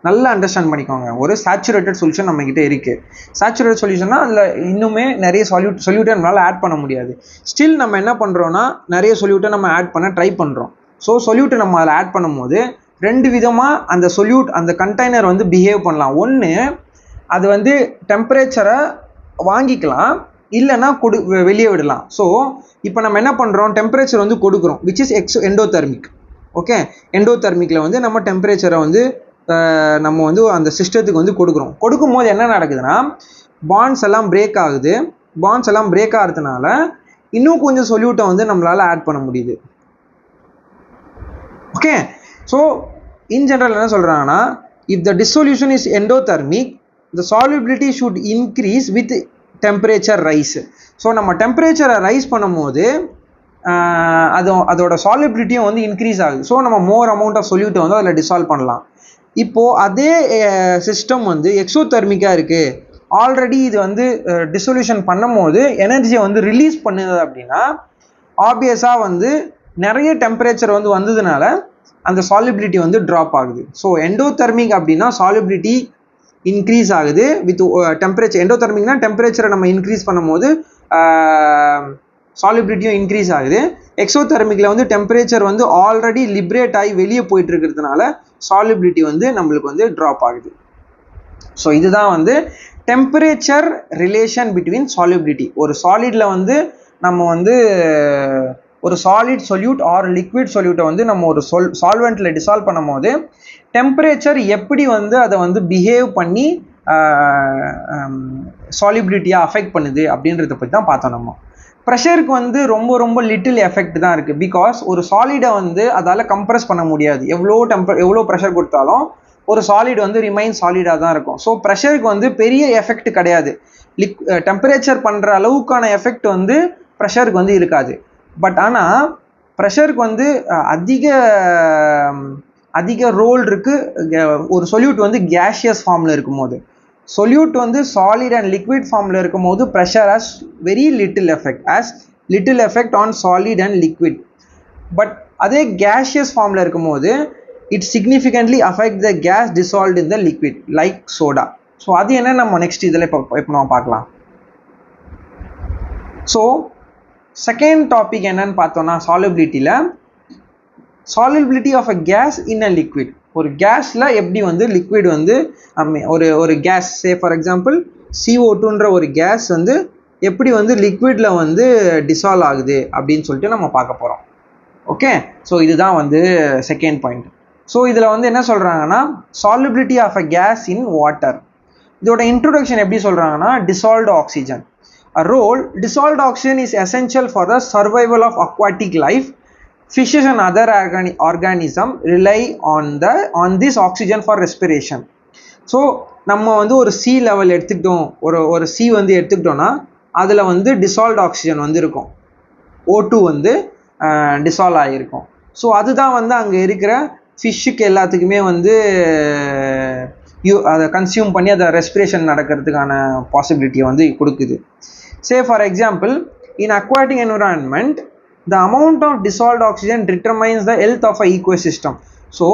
நல்லா அண்டர்ஸ்டாண்ட் பண்ணிக்கோங்க. ஒரு சேச்சுரேட்டட் சொல்யூஷன் நம்மக்கிட்ட இருக்குது. சேச்சுரேட்டட் சொல்யூஷன்னா அதில் இன்னுமே நிறைய சொல்யூட்டை நம்மளால் ஆட் பண்ண முடியாது. ஸ்டில் நம்ம என்ன பண்ணுறோன்னா, நிறைய சொல்யூட்டை நம்ம ஆட் பண்ண ட்ரை பண்ணுறோம். ஸோ சொல்யூட்டை நம்ம அதில் ஆட் பண்ணும்போது 2 விதமாக அந்த கண்டெய்னர் வந்து பிஹேவ் பண்ணலாம். ஒன்று, அது வந்து டெம்பரேச்சரை வாங்கிக்கலாம், இல்லைன்னா வெளியே விடலாம். ஸோ இப்போ நம்ம என்ன பண்ணுறோம், டெம்பரேச்சர் வந்து கொடுக்குறோம், விச் இஸ் எண்டோதெர்மிக். ஓகே, எண்டோதெர்மிக்கில் வந்து நம்ம டெம்பரேச்சரை வந்து நம்ம வந்து அந்த சிஸ்டத்துக்கு வந்து கொடுக்கும்போது என்ன நடக்குதுன்னா, பாண்ட்ஸ் எல்லாம் பிரேக் ஆகுது. பாண்ட்ஸ் எல்லாம் பிரேக் ஆகிறதுனால இன்னும் கொஞ்சம் சொல்யூட்டை வந்து நம்மளால் ஆட் பண்ண முடியுது. ஓகே, ஸோ இன் ஜென்ரல் என்ன சொல்கிறாங்கன்னா, if the dissolution is endothermic the solubility should increase with temperature rice. So நம்ம டெம்பரேச்சரை ரைஸ் பண்ணும்போது அதோட சால்யூபிலிட்டியும் வந்து இன்க்ரீஸ் ஆகுது. ஸோ நம்ம மோர் அமௌண்ட் ஆஃப் சொல்யூட்டை வந்து அதில் டிசால்வ் பண்ணலாம். இப்போது அதே சிஸ்டம் வந்து எக்ஸோதெர்மிக்காக இருக்குது, ஆல்ரெடி இது வந்து டிசொல்யூஷன் பண்ணும் போது எனர்ஜியை வந்து ரிலீஸ் பண்ணுது அப்படின்னா ஆப்வியஸாக வந்து நிறைய டெம்பரேச்சர் வந்து வந்ததுனால அந்த சால்யூபிலிட்டி வந்து ட்ராப் ஆகுது. ஸோ எண்டோதெர்மிக் அப்படின்னா சால்யூபிலிட்டி இன்க்ரீஸ் ஆகுது வித் டெம்பரேச்சர். எண்டோதெர்மிக்னா டெம்பரேச்சரை நம்ம இன்க்ரீஸ் பண்ணும்போது சால்யூபிலிட்டியும் இன்க்ரீஸ் ஆகுது. எக்ஸோதெர்மிக்கில் வந்து டெம்பரேச்சர் வந்து ஆல்ரெடி லிபரேட் ஆகி வெளியே போயிட்டு இருக்கிறதுனால சால்யூபிலிட்டி வந்து நம்மளுக்கு வந்து ட்ராப் ஆகுது. ஸோ இதுதான் வந்து டெம்பரேச்சர் ரிலேஷன் பிட்வீன் சால்யூபிலிட்டி. ஒரு சாலிடில் வந்து நம்ம வந்து ஒரு சாலிட் சொல்யூட் ஆர் லிக்விட் சொல்யூட்டை வந்து நம்ம ஒரு சால்வெண்ட்டில் டிசால்வ் பண்ணும் போது டெம்பரேச்சர் எப்படி வந்து அதை வந்து பிஹேவ் பண்ணி சால்யூபிலிட்டியாக அஃபெக்ட் பண்ணுது அப்படின்றத பற்றி தான் பார்த்தோம். நம்ம ப்ரெஷருக்கு வந்து ரொம்ப ரொம்ப லிட்டில் எஃபெக்ட் தான் இருக்குது. பிகாஸ் ஒரு சாலிடை வந்து அதால் கம்ப்ரெஸ் பண்ண முடியாது. எவ்வளோ ப்ரெஷர் கொடுத்தாலும் ஒரு சாலிட் வந்து ரிமைன் சாலிடாக தான் இருக்கும். ஸோ ப்ரெஷருக்கு வந்து பெரிய எஃபெக்ட் கிடையாது. டெம்பரேச்சர் பண்ணுற அளவுக்கான எஃபெக்ட் வந்து ப்ரெஷருக்கு வந்து இருக்காது. பட் ஆனால் ப்ரெஷருக்கு வந்து அதிக ரோல் இருக்குது ஒரு சொல்யூட் வந்து கேஷியஸ் ஃபார்மில் இருக்கும்போது. சொல்யூட் வந்து சாலிட் அண்ட் லிக்விட் ஃபார்மில் இருக்கும்போது pressure has very little effect on solid and liquid. But அதே கேஷியஸ் ஃபார்மில் இருக்கும்போது it significantly affect the gas dissolved in the liquid like soda. So அது என்ன நம்ம நெக்ஸ்ட் இதில் இப்போ நம்ம பார்க்கலாம். ஸோ செகண்ட் டாபிக் என்னன்னு பார்த்தோன்னா solubility of a gas in a liquid. ஒரு கேஸில் எப்படி வந்து லிக்விட் வந்து ஒரு கேஸ் ஃபார் எக்ஸாம்பிள் CO2ன்ற ஒரு கேஸ் வந்து எப்படி வந்து லிக்விடில் வந்து டிசால்வ் ஆகுது அப்படின்னு சொல்லிட்டு நம்ம பார்க்க போகிறோம். ஓகே, ஸோ இதுதான் வந்து செகண்ட் பாயிண்ட். ஸோ இதில் வந்து என்ன சொல்கிறாங்கன்னா solubility of a gas in water. இதோட இன்ட்ரோடக்ஷன் எப்படி சொல்கிறாங்கன்னா dissolved oxygen. A role dissolved oxygen is essential for the survival of aquatic life. Fishes and other organisms rely on this oxygen for respiration. So நம்ம வந்து ஒரு C level எடுத்துக்கிட்டோம், ஒரு C வந்து எடுத்துக்கிட்டோம்னா அதில் வந்து டிசால்வ்டு ஆக்சிஜன் வந்து இருக்கும், O2 வந்து டிசால்வ் ஆகியிருக்கும். ஸோ அதுதான் வந்து அங்கே இருக்கிற ஃபிஷ்ஷுக்கு எல்லாத்துக்குமே வந்து அதை கன்சியூம் பண்ணி அதை ரெஸ்பிரேஷன் நடக்கிறதுக்கான பாசிபிலிட்டியை வந்து கொடுக்குது. Say for example, in aquatic environment, the amount of dissolved oxygen determines the health of a ecosystem. So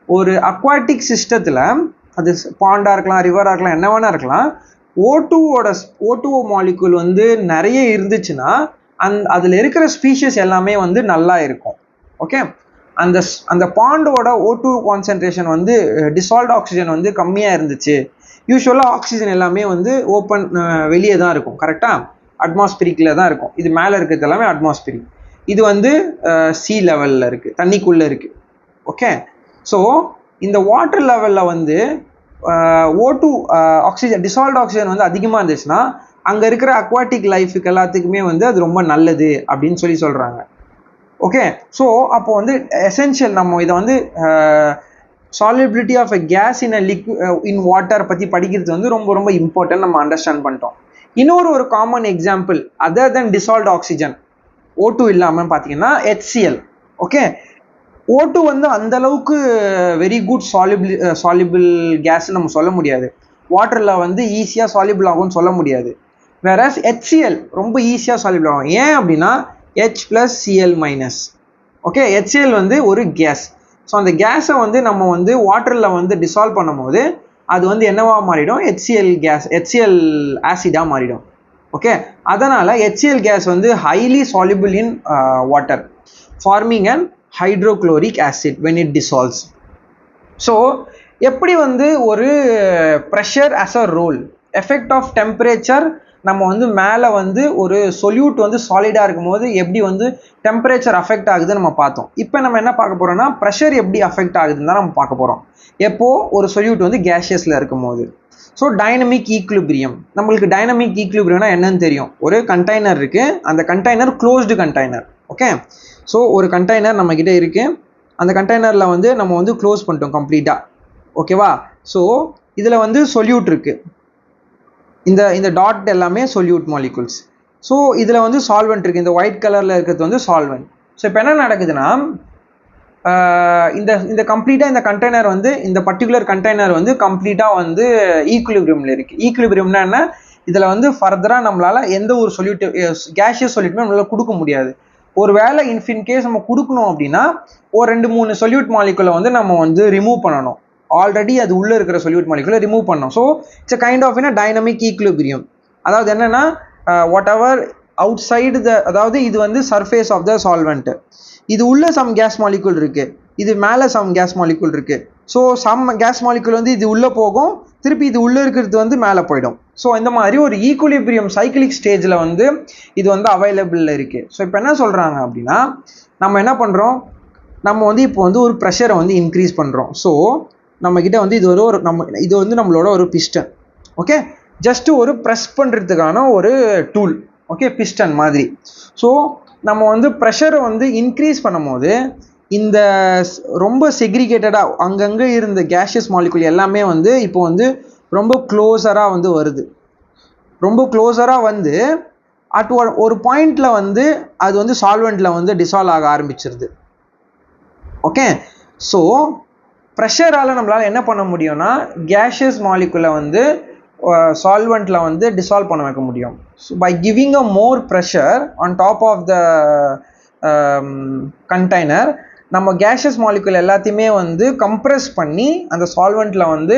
ஒரு அக்வாட்டிக் சிஸ்டத்தில் அது பாண்டாக இருக்கலாம், ரிவராக இருக்கலாம், என்ன வேணா இருக்கலாம், O2 மாலிகுல் வந்து நிறைய இருந்துச்சுன்னா அதில் இருக்கிற ஸ்பீஷிஸ் எல்லாமே வந்து நல்லா இருக்கும். ஓகே, அந்த பாண்டோட O2 கான்சன்ட்ரேஷன் வந்து டிசால்வ்டு ஆக்சிஜன் வந்து கம்மியாக இருந்துச்சு. யூஸ்வலாக ஆக்சிஜன் எல்லாமே வந்து வெளியே தான் இருக்கும், கரெக்டாக அட்மாஸ்பிரிக்கில் தான் இருக்கும். இது மேலே இருக்கிறது எல்லாமே அட்மாஸ்பிரிக், இது வந்து சி லெவலில் இருக்குது, தண்ணிக்குள்ளே இருக்குது. ஓகே, ஸோ இந்த வாட்டர் லெவலில் வந்து O2 ஆக்சிஜன் டிசால்வ்டு ஆக்சிஜன் வந்து அதிகமாக இருந்துச்சுன்னா அங்கே இருக்கிற அக்வாட்டிக் லைஃபுக்கு எல்லாத்துக்குமே வந்து அது ரொம்ப நல்லது அப்படின்னு சொல்கிறாங்க. ஓகே, ஸோ அப்போ வந்து எசென்ஷியல் நம்ம இதை வந்து solubility of a gas in water பற்றி படிக்கிறது வந்து ரொம்ப ரொம்ப இம்பார்ட்டன்ட். நம்ம அண்டர்ஸ்டாண்ட் பண்ணிட்டோம். இன்னொரு காமன் எக்ஸாம்பிள் அதர் தென் டிசால்வ்டு ஆக்சிஜன் O2 இல்லாமல் பார்த்தீங்கன்னா HCl. ஓகே, O2 வந்து அந்தளவுக்கு வெரி குட் சால்யூபிள் கேஸ்ன்னு நம்ம சொல்ல முடியாது. வாட்டரில் வந்து ஈஸியாக சால்யூபிள் ஆகும்னு சொல்ல முடியாது. வேறஸ் HCl ரொம்ப ஈஸியாக சால்யூபிள் ஆகும். ஏன் அப்படின்னா H+Cl-. ஓகே, HCl வந்து ஒரு கேஸ். ஸோ அந்த கேஸை வந்து நம்ம வந்து வாட்டரில் வந்து டிசால்வ் பண்ணும் போது அது வந்து என்னவாக மாறிடும், HCl ஆசிடாக மாறிடும். ஓகே, அதனால் HCl கேஸ் வந்து highly soluble in water, forming and hydrochloric acid when it dissolves. So எப்படி வந்து ஒரு pressure as a role, effect of temperature, நம்ம வந்து மேலே வந்து ஒரு சொல்யூட் வந்து சாலிடாக இருக்கும்போது எப்படி வந்து டெம்பரேச்சர் அஃபெக்ட் ஆகுதுன்னு நம்ம பார்த்தோம். இப்போ நம்ம என்ன பார்க்க போகிறோம்னா ப்ரெஷர் எப்படி அஃபெக்ட் ஆகுதுன்னு தான் நம்ம பார்க்க போகிறோம். எப்போ ஒரு சொல்யூட் வந்து கேஷியஸில் இருக்கும் போது. ஸோ டைனமிக் ஈக்லிபிரியம், நம்மளுக்கு டைனமிக் ஈக்லிபிரியம்னா என்னன்னு தெரியும். ஒரு கண்டெய்னர் இருக்குது, அந்த container closed container. Okay, so ஒரு கண்டெய்னர் நம்மக்கிட்ட இருக்குது, அந்த கண்டெய்னரில் வந்து நம்ம வந்து க்ளோஸ் பண்ணிட்டோம் கம்ப்ளீட்டாக. ஓகேவா? ஸோ இதில் வந்து சொல்யூட் இருக்குது, இந்த டாட் எல்லாமே சொல்யூட் மாலிகுல்ஸ். ஸோ இதில் வந்து சால்வெண்ட் இருக்குது, இந்த ஒயிட் கலரில் இருக்கிறது வந்து சால்வெண்ட். ஸோ இப்போ என்ன நடக்குதுன்னா, இந்த கம்ப்ளீட்டாக இந்த கண்டெய்னர் வந்து இந்த பர்டிகுலர் கண்டெய்னர் வந்து கம்ப்ளீட்டாக வந்து ஈக்குலிபிரியமில் இருக்குது. ஈக்குலிபிரியம்னா என்ன, இதில் வந்து ஃபர்தராக நம்மளால் எந்த ஒரு சொல்யூட் கேஷியஸ் சொல்யூட்டுமே நம்மளால் கொடுக்க முடியாது. ஒரு வேளை இன்கேஸ் நம்ம கொடுக்கணும் அப்படின்னா ஒரு 2-3 சொல்யூட் மாலிகுலை வந்து நம்ம வந்து ரிமூவ் பண்ணணும். ஆல்ரெடி அது உள்ளே இருக்கிற சொல்யூட் மாலிகுலை ரிமூவ் பண்ணணும். So it's kind of in dynamic equilibrium. அதாவது என்னென்னா வாட் எவர் அவுட் சைடு அதாவது இது வந்து சர்ஃபேஸ் ஆஃப் த சால்வெண்ட், இது உள்ள சம் கேஸ் மாலிகுல் இருக்குது, இது மேலே சம் கேஸ் மாலிகுல் இருக்குது. ஸோ சம் கேஸ் மாலிகுல் வந்து இது உள்ளே போகும், திருப்பி இது உள்ளே இருக்கிறது வந்து மேலே போயிடும். ஸோ இந்த மாதிரி ஒரு ஈக்குலிபிரியம் சைக்கிளிக் ஸ்டேஜில் வந்து இது வந்து அவைலபிளில் இருக்குது. ஸோ இப்போ என்ன சொல்கிறாங்க அப்படின்னா, நம்ம என்ன பண்ணுறோம், நம்ம வந்து இப்போ வந்து ஒரு ப்ரெஷரை வந்து இன்க்ரீஸ் பண்ணுறோம். ஸோ நம்மக்கிட்ட வந்து இது வந்து நம்மளோட ஒரு பிஸ்டன். ஓகே, ஜஸ்ட்டு ஒரு ப்ரெஸ் பண்ணுறதுக்கான ஒரு டூல். ஓகே, பிஸ்டன் மாதிரி. ஸோ நம்ம வந்து ப்ரெஷரை வந்து இன்க்ரீஸ் பண்ணும் போது இந்த ரொம்ப செக்ரிகேட்டடாக அங்கங்கே இருந்த கேஷியஸ் மாலிகுல் எல்லாமே வந்து இப்போ வந்து ரொம்ப க்ளோஸராக வந்து வருது. ரொம்ப க்ளோஸராக வந்து அட் ஒரு பாயிண்டில் வந்து அது வந்து சால்வெண்ட்டில் வந்து டிசால்வ் ஆக ஆரம்பிச்சிருது. ஓகே, ஸோ ப்ரெஷரால் நம்மளால் என்ன பண்ண முடியும்னா கேஷியஸ் மாலிகுலை வந்து சால்வெண்ட்டில் வந்து டிசால்வ் பண்ண வைக்க முடியும். So by giving a more pressure on top of the container, நம்ம கேஷியஸ் மாலிகுல் எல்லாத்தையுமே வந்து கம்ப்ரெஸ் பண்ணி அந்த சால்வெண்ட்டில் வந்து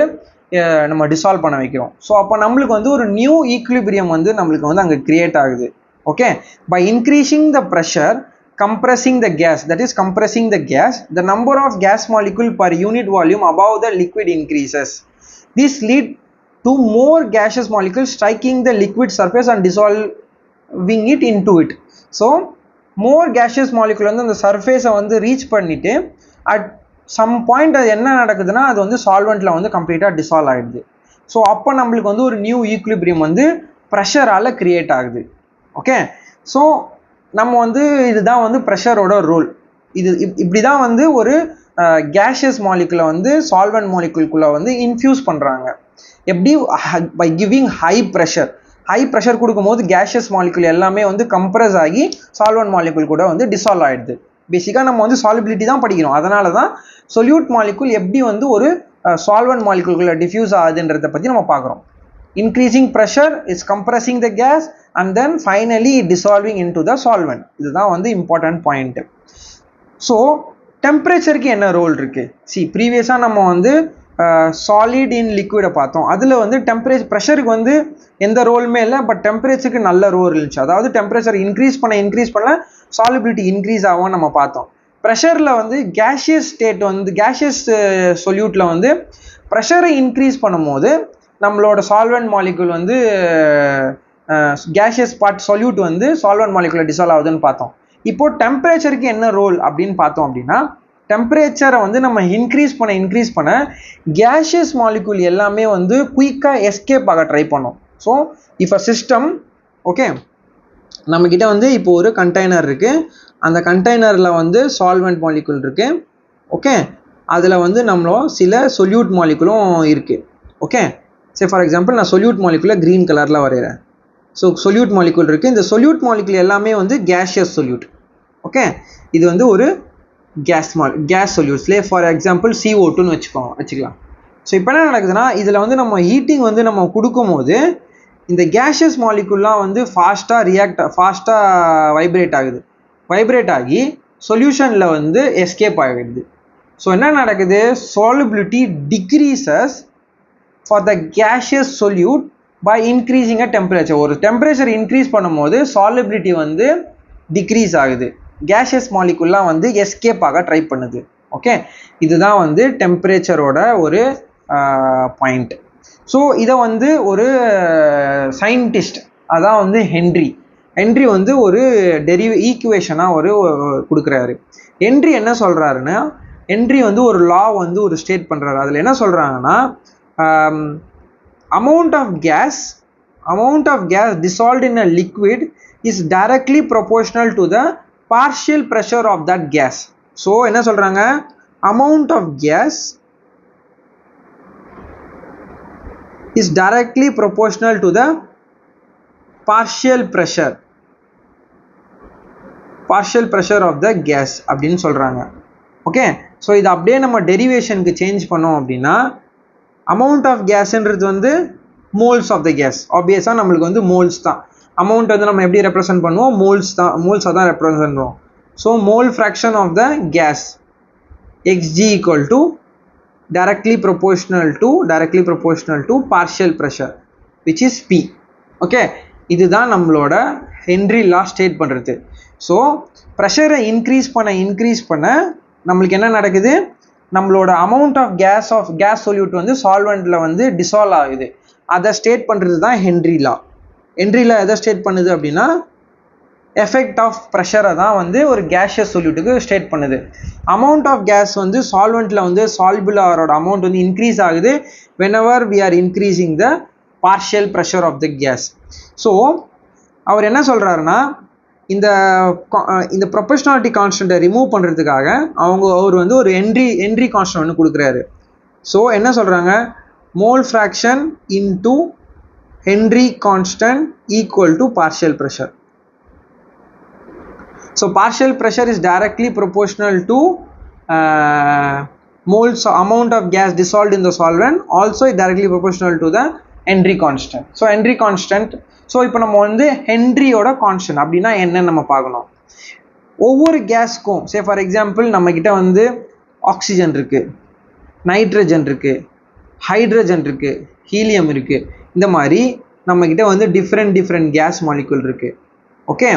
நம்ம டிசால்வ் பண்ண வைக்கிறோம். ஸோ அப்போ நம்மளுக்கு வந்து ஒரு நியூ ஈக்குலிபிரியம் வந்து நம்மளுக்கு வந்து அங்கே கிரியேட் ஆகுது. Okay, by increasing the pressure, compressing the gas, that is compressing the gas, the number of gas molecule per unit volume above the liquid increases. This lead to more gaseous molecules striking the liquid surface and dissolving it into it. So more gaseous molecule வந்து அந்த சர்ஃபேஸை வந்து reach பண்ணிட்டு at some point அது என்ன நடக்குதுன்னா அது வந்து சால்வெண்ட்டில் வந்து கம்ப்ளீட்டாக டிசால்வ் ஆகிடுது. ஸோ அப்போ நம்மளுக்கு வந்து ஒரு நியூ ஈக்குலிபிரியம் வந்து ப்ரெஷரால் கிரியேட் ஆகுது. ஓகே, ஸோ நம்ம வந்து இதுதான் வந்து ப்ரெஷரோட ரோல். இப்படி தான் வந்து ஒரு கேஷியஸ் மாலிகுலை வந்து சால்வெண்ட் மாலிகுல்குள்ளே வந்து இன்ஃப்யூஸ் பண்ணுறாங்க. எப்படி, பை கிவிங் ஹை ப்ரெஷர் கொடுக்கும்போது கேஷியஸ் மாலிகுல் எல்லாமே வந்து கம்ப்ரெஸ் ஆகி சால்வெண்ட் மாலிகுல் கூட வந்து டிசால்வ் ஆகிடுது. பேசிக்காக நம்ம வந்து சாலிபிலிட்டி தான் படிக்கிறோம், அதனால தான் சொல்யூட் மாலிகுல் எப்படி வந்து ஒரு சால்வெண்ட் மாலிகுல்குள்ளே டிஃப்யூஸ் ஆகுதுன்றதை பற்றி நம்ம பார்க்குறோம். Increasing pressure is compressing the gas and then finally dissolving into the solvent. இதுதான் வந்து important point. ஸோ டெம்பரேச்சருக்கு என்ன ரோல் இருக்குது? ப்ரீவியஸாக நம்ம வந்து சாலிட் இன் லிக்விடை பார்த்தோம். அதில் வந்து ப்ரெஷருக்கு வந்து எந்த ரோலுமே இல்லை, பட் டெம்பரேச்சருக்கு நல்ல ரோல் இருந்துச்சு. அதாவது டெம்பரேச்சர் இன்க்ரீஸ் பண்ண சாலிபிலிட்டி இன்க்ரீஸ் ஆகும் நம்ம பார்த்தோம். ப்ரெஷரில் வந்து கேஷியஸ் சொல்யூட்டில் வந்து ப்ரெஷரை இன்க்ரீஸ் பண்ணும்போது நம்மளோட சால்வெண்ட் மாலிகுல் வந்து கேஷியஸ் பார்ட் சொல்யூட் வந்து சால்வெண்ட் மாலிகுலை டிசால்வ் ஆகுதுன்னு பார்த்தோம். இப்போது டெம்பரேச்சருக்கு என்ன ரோல் அப்படின்னு பார்த்தோம் அப்படின்னா, டெம்பரேச்சரை வந்து நம்ம இன்க்ரீஸ் பண்ண கேஷியஸ் மாலிகுல் எல்லாமே வந்து குயிக்காக எஸ்கேப் ஆக ட்ரை பண்ணோம். ஸோ இப்போ சிஸ்டம், ஓகே, நம்மக்கிட்ட வந்து இப்போ ஒரு கண்டெய்னர் இருக்குது, அந்த கண்டெய்னரில் வந்து சால்வெண்ட் மாலிகுல் இருக்குது. ஓகே, அதில் வந்து நம்மளோட சில சொல்யூட் மாலிகுலும் இருக்குது. ஓகே, ஃபார் எக்ஸாம்பிள் நான் சொல்யூட் மாலிகுலை க்ரீன் கலரில் வரைகிறேன். ஸோ சொல்யூட் மாலிகுல் இருக்குது, இந்த சொல்யூட் மாலிகுல் எல்லாமே வந்து கேஷியஸ் சொல்யூட். ஓகே, இது வந்து ஒரு கேஸ் சொல்யூட்ஸ்லேயே ஃபார் எக்ஸாம்பிள் CO2ன்னு வச்சுக்கலாம். ஸோ இப்போ என்ன நடக்குதுன்னா, இதில் வந்து நம்ம ஹீட்டிங் வந்து நம்ம கொடுக்கும்போது இந்த கேஷியஸ் மாலிகுல்லாம் வந்து ஃபாஸ்ட்டாக வைப்ரேட் ஆகி சொல்யூஷனில் வந்து எஸ்கேப் ஆகிடுது. ஸோ என்ன நடக்குது, solubility decreases for the gaseous solute by increasing a temperature. ஒரு டெம்பரேச்சர் இன்க்ரீஸ் பண்ணும்போது solubility வந்து டிக்ரீஸ் ஆகுது, கேஷியஸ் மாலிகுல்லாம் வந்து எஸ்கேப் ஆக ட்ரை பண்ணுது. ஓகே, இதுதான் வந்து டெம்பரேச்சரோட ஒரு பாயிண்ட். ஸோ இதை வந்து ஒரு சயின்டிஸ்ட், அதான் வந்து ஹென்றி வந்து ஒரு ஈக்குவேஷனாக கொடுக்குறாரு. ஹென்றி என்ன சொல்கிறாருன்னா, ஹென்றி வந்து ஒரு லா வந்து ஒரு ஸ்டேட் பண்ணுறாரு. அதில் என்ன சொல்கிறாங்கன்னா, amount of gas dissolved in a liquid is directly proportional to the partial pressure of that gas. So என்ன சொல்றாங்க, amount of gas is directly proportional to the partial pressure of the gas அப்படின்னு சொல்றாங்க. Okay, so இது அப்படியே நம்ம டெரிவேஷனுக்கு change பண்ணோம் அப்படின்னா, amount of gasன்றது வந்து moles of the gas. ஆப்வியஸாக நம்மளுக்கு வந்து மோல்ஸ் தான். அமௌண்ட் வந்து நம்ம எப்படி ரெப்ரசென்ட் பண்ணுவோம், மோல்ஸாக தான் ரெப்ரசென்ட் பண்ணுவோம். So mole fraction of the gas xg equal to directly proportional to partial pressure which is P. Okay, இதுதான் நம்மளோட ஹென்றி லா ஸ்டேட் பண்ணுறது. ஸோ ப்ரெஷரை இன்க்ரீஸ் பண்ண நம்மளுக்கு என்ன நடக்குது, நம்மளோட அமௌண்ட் ஆஃப் கேஸ் சொல்யூட் வந்து சால்வெண்ட்டில் வந்து டிசால்வ் ஆகுது. அதை ஸ்டேட் பண்ணுறது தான் ஹென்றி லா. ஹென்றி லா எதை ஸ்டேட் பண்ணுது அப்படின்னா, எஃபெக்ட் ஆஃப் ப்ரெஷரை தான் வந்து ஒரு கேஷியஸ் சொல்யூட்டுக்கு ஸ்டேட் பண்ணுது. அமௌண்ட் ஆஃப் கேஸ் வந்து சால்வெண்ட்டில் வந்து சால்பிள் ஆகிறோட அமௌண்ட் வந்து இன்க்ரீஸ் ஆகுது whenever we are increasing the partial pressure of the gas. So அவர் என்ன சொல்கிறாருன்னா, இந்த ப்ரொபோர்ஷனாலிட்டி கான்ஸ்டன்ட்டை ரிமூவ் பண்ணுறதுக்காக அவர் வந்து ஒரு ஹென்றி கான்ஸ்டன்ட் ஒன்று கொடுக்குறாரு. ஸோ என்ன சொல்கிறாங்க, mole fraction into Henry constant equal to partial pressure. So partial pressure is directly proportional to moles amount of gas dissolved in the solvent, also directly proportional to the Henry constant. So Henry constant, so இப்போ நம்ம வந்து ஹென்ரியோட constant அப்படின்னா என்னன்னு நம்ம பார்க்கணும். ஒவ்வொரு கேஸ்க்கும், சே for example நம்ம கிட்ட வந்து ஆக்சிஜன் இருக்கு, நைட்ரஜன் இருக்கு, ஹைட்ரஜன் இருக்கு, ஹீலியம் இருக்கு, இந்த மாதிரி நம்ம கிட்ட வந்து டிஃப்ரெண்ட் கேஸ் மாலிகுல் இருக்கு. ஓகே,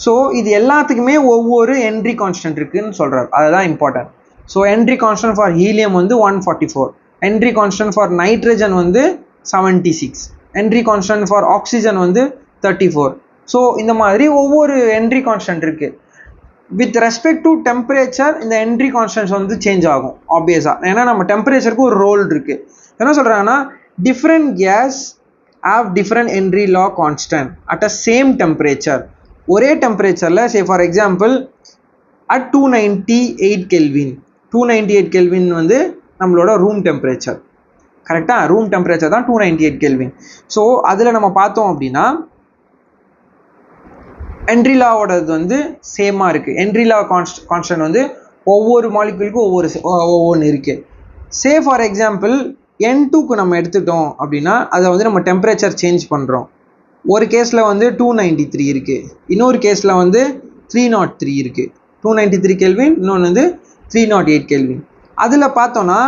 ஸோ இது எல்லாத்துக்குமே ஒவ்வொரு ஹென்றி கான்ஸ்டன்ட் இருக்குன்னு சொல்கிறார். அதுதான் important. So Henry constant for helium வந்து 144, ஹென்றி கான்ஸ்டன்ட் ஃபார் நைட்ரஜன் வந்து 76, ஹென்றி கான்ஸ்டன்ட் ஃபார் ஆக்சிஜன் வந்து 34. ஸோ இந்த மாதிரி ஒவ்வொரு ஹென்றி கான்ஸ்டன்ட் இருக்குது. வித் ரெஸ்பெக்ட் டு டெம்பரேச்சர் இந்த ஹென்றி கான்ஸ்டன்ட்ஸ் வந்து சேஞ்ச் ஆகும் ஆப்வியஸாக. ஏன்னா நம்ம டெம்பரேச்சருக்கு ஒரு ரோல் இருக்குது. என்ன சொல்கிறாங்கன்னா, different gas have different Henry law constant at a same temperature. ஒரே டெம்பரேச்சரில், say for example at 298 kelvin வந்து நம்மளோட ரூம் டெம்பரேச்சர். கரெக்டாக, ரூம் டெம்பரேச்சர் தான் 298 கெல்வின். ஸோ அதில் நம்ம பார்த்தோம் அப்படின்னா ஹென்றி லாவோடது வந்து சேமாக இருக்குது. ஹென்றி லா கான்ஸ்டன்ட் வந்து ஒவ்வொரு மாலிகுலுக்கும் ஒவ்வொன்று இருக்குது. சே ஃபார் எக்ஸாம்பிள் N2க்கு நம்ம எடுத்துட்டோம் அப்படின்னா அதை வந்து நம்ம டெம்பரேச்சர் சேஞ்ச் பண்ணுறோம். ஒரு கேஸில் வந்து 293 இருக்குது, இன்னொரு கேஸில் வந்து 303 இருக்குது. 293 கெல்வின், இன்னொன்று வந்து 308 கெல்வின். அதில் பார்த்தோன்னா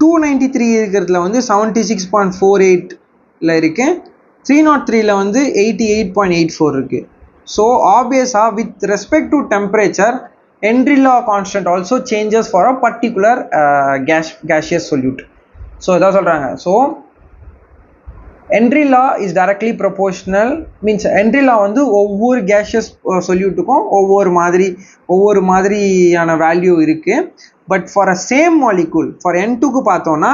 293 இருக்கிறதுல வந்து 76.48 இருக்குது, 303 வந்து 88.84 இருக்குது. ஸோ ஆப்வியஸாக with respect to temperature Henry law constant also changes for a particular gaseous solute. So இதான் சொல்கிறாங்க. So Henry law is directly proportional, means Henry law வந்து ஒவ்வொரு கேஷியஸ் சொல்யூட்டுக்கும் ஒவ்வொரு மாதிரியான வேல்யூ இருக்குது. But for a same molecule, for N2க்கு பார்த்தோன்னா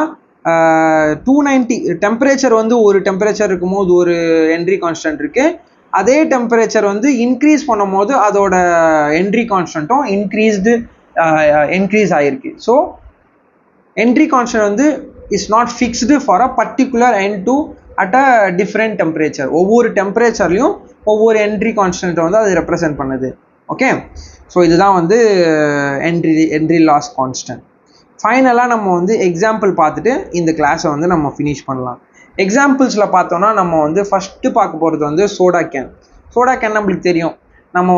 290 டெம்பரேச்சர் வந்து ஒரு டெம்பரேச்சர் இருக்கும்போது ஒரு ஹென்றி கான்ஸ்டன்ட் இருக்குது. அதே டெம்பரேச்சர் வந்து இன்க்ரீஸ் பண்ணும் போது அதோட ஹென்றி கான்ஸ்டன்ட்டும் இன்க்ரீஸ் ஆகிருக்கு. ஸோ ஹென்றி கான்ஸ்டன்ட் வந்து is not fixed for a particular N2 at a different temperature. ஒவ்வொரு டெம்பரேச்சர்லையும் ஒவ்வொரு ஹென்றி கான்ஸ்டன்ட்டை வந்து அது ரெப்ரசென்ட் பண்ணுது. ஓகே, ஸோ இதுதான் வந்து ஹென்றி லாஸ் கான்ஸ்டன்ட். ஃபைனலாக நம்ம வந்து எக்ஸாம்பிள் பார்த்துட்டு இந்த கிளாஸை வந்து நம்ம ஃபினிஷ் பண்ணலாம். எக்ஸாம்பிள்ஸில் பார்த்தோன்னா நம்ம வந்து ஃபஸ்ட்டு பார்க்க போகிறது வந்து சோடா கேன். நம்மளுக்கு தெரியும், நம்ம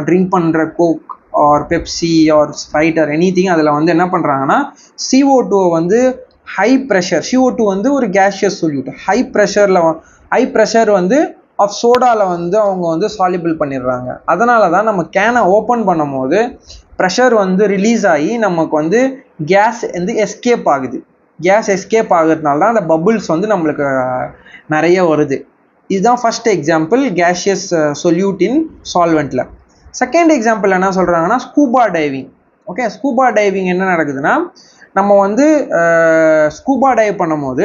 ட்ரிங்க் பண்ணுற Coke or Pepsi or Sprite or anything, அதில் வந்து என்ன பண்ணுறாங்கன்னா CO2 வந்து ஹை ப்ரெஷர், CO2 வந்து ஒரு கேஷியஸ் சொல்யூட், ஹை ப்ரெஷர் வந்து ஆஃப் சோடாவில் வந்து அவங்க வந்து சால்யூபிள் பண்ணிடுறாங்க. அதனால தான் நம்ம கேனை ஓப்பன் பண்ணும் போது ப்ரெஷர் வந்து ரிலீஸ் ஆகி நமக்கு வந்து கேஸ் வந்து எஸ்கேப் ஆகுது. கேஸ் எஸ்கேப் ஆகுறதுனால தான் அந்த பபுள்ஸ் வந்து நம்மளுக்கு நிறைய வருது. இதுதான் first example gaseous solute in சால்வெண்ட்டில். செகண்ட் எக்ஸாம்பிள் என்ன சொல்கிறாங்கன்னா scuba diving. Okay, scuba diving என்ன நடக்குதுன்னா, நம்ம வந்து ஸ்கூபா டைவ் பண்ணும்போது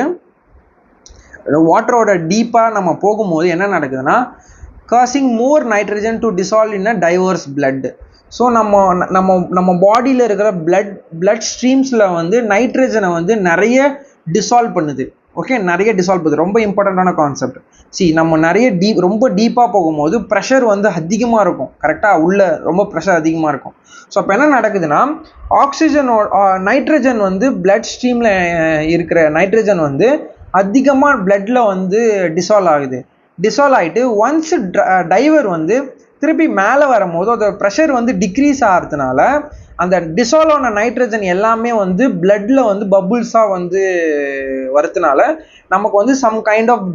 வாட்டரோட டீப்பாக நம்ம போகும்போது என்ன நடக்குதுன்னா, causing more nitrogen to dissolve in a diverse blood. So நம்ம பாடியில் இருக்கிற பிளட் ஸ்ட்ரீம்ஸில் வந்து நைட்ரஜனை வந்து நிறைய டிசால்வ் பண்ணுது. ஓகே, நிறைய டிசால்வ் பண்ணுது. ரொம்ப இம்பார்ட்டண்ட்டான கான்செப்ட். நம்ம நிறைய ரொம்ப டீப்பாக போகும்போது ப்ரெஷர் வந்து அதிகமாக இருக்கும். கரெக்டாக உள்ள ரொம்ப ப்ரெஷர் அதிகமாக இருக்கும். ஸோ அப்போ என்ன நடக்குதுன்னா, நைட்ரஜன் வந்து பிளட் ஸ்ட்ரீமில் இருக்கிற நைட்ரஜன் வந்து அதிகமாக பிளட்ல வந்து டிசால்வ் ஆகுது. டிசால்வ் ஆகிட்டு ஒன்ஸ் டைவர் வந்து திருப்பி மேலே வரும்போது அதோட ப்ரெஷர் வந்து டிக்ரீஸ் ஆகிறதுனால அந்த டிசால்வ் ஆன நைட்ரஜன் எல்லாமே வந்து பிளட்ல வந்து பபுள்ஸாக வந்து வரதுனால நமக்கு வந்து some kind of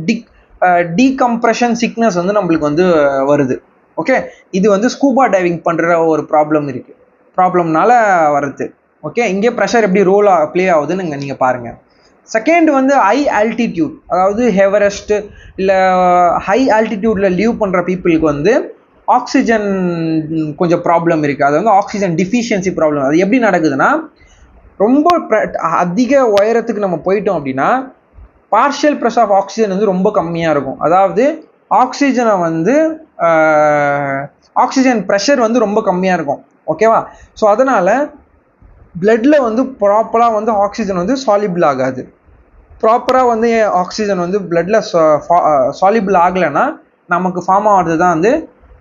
decompression sickness வந்து நம்மளுக்கு வந்து வருது. ஓகே, இது வந்து ஸ்கூபா டைவிங் பண்ணுற ஒரு ப்ராப்ளம்னால வருது. ஓகே, இங்கே ப்ரெஷர் எப்படி ரோல் ப்ளே ஆகுதுன்னு நீங்கள் பாருங்கள். செகண்ட் வந்து ஹை ஆல்டிடியூட், அதாவது ஹெவரெஸ்ட் இல்லை ஹை ஆல்டிடியூடில் லீவ் பண்ணுற பீப்புளுக்கு வந்து ஆக்சிஜன் கொஞ்சம் ப்ராப்ளம் இருக்குது. அது வந்து ஆக்சிஜன் டிஃபிஷியன்சி ப்ராப்ளம். அது எப்படி நடக்குதுன்னா, ரொம்ப அதிக உயரத்துக்கு நம்ம போயிட்டோம் அப்படின்னா பார்ஷியல் ப்ரெஷர் ஆஃப் ஆக்சிஜன் வந்து ரொம்ப கம்மியாக இருக்கும். அதாவது ஆக்சிஜனை வந்து ஆக்சிஜன் ப்ரெஷர் வந்து ரொம்ப கம்மியாக இருக்கும். ஓகேவா? ஸோ அதனால் பிளட்டில் வந்து ப்ராப்பராக வந்து ஆக்சிஜன் வந்து சாலிபிள் ஆகாது. ப்ராப்பராக வந்து ஆக்சிஜன் வந்து பிளட்டில் சாலிபிள் ஆகலைன்னா நமக்கு ஃபார்ம் ஆகிறது தான் வந்து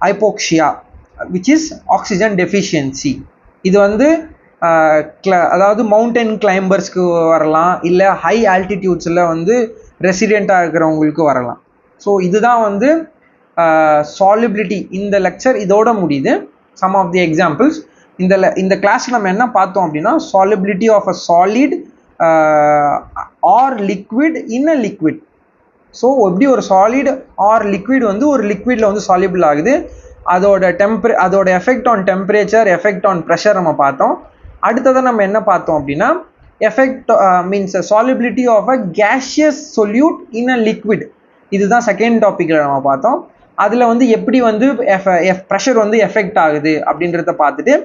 ஹைப்போக்சியா, விச் இஸ் ஆக்சிஜன் டெஃபிஷியன்சி. இது வந்து அதாவது மவுண்டன் கிளைம்பர்ஸ்க்கு வரலாம், இல்லை ஹை ஆல்டிடியூட்ஸில் வந்து ரெசிடெண்ட்டாக இருக்கிறவங்களுக்கு வரலாம். ஸோ இதுதான் வந்து சாலிபிலிட்டி. இந்த லெக்சர் இதோட முடியுது. சம் ஆஃப் தி எக்ஸாம்பிள்ஸ் இந்த கிளாஸில் நம்ம என்ன பார்த்தோம் அப்படின்னா, solubility of a solid or liquid in a liquid. So எப்படி ஒரு சாலிட் ஆர் லிக்விட் வந்து ஒரு லிக்விடில் வந்து சாலிபிள் ஆகுது, அதோட effect on temperature, effect on pressure நம்ம பார்த்தோம். அடுத்ததான் நம்ம என்ன பார்த்தோம் அப்படின்னா, effect means solubility of a gaseous solute in a liquid. இதுதான் செகண்ட் டாப்பிக்கில் நம்ம பார்த்தோம். அதில் வந்து எப்படி வந்து ப்ரெஷர் வந்து எஃபெக்ட் ஆகுது அப்படின்றத பார்த்துட்டு,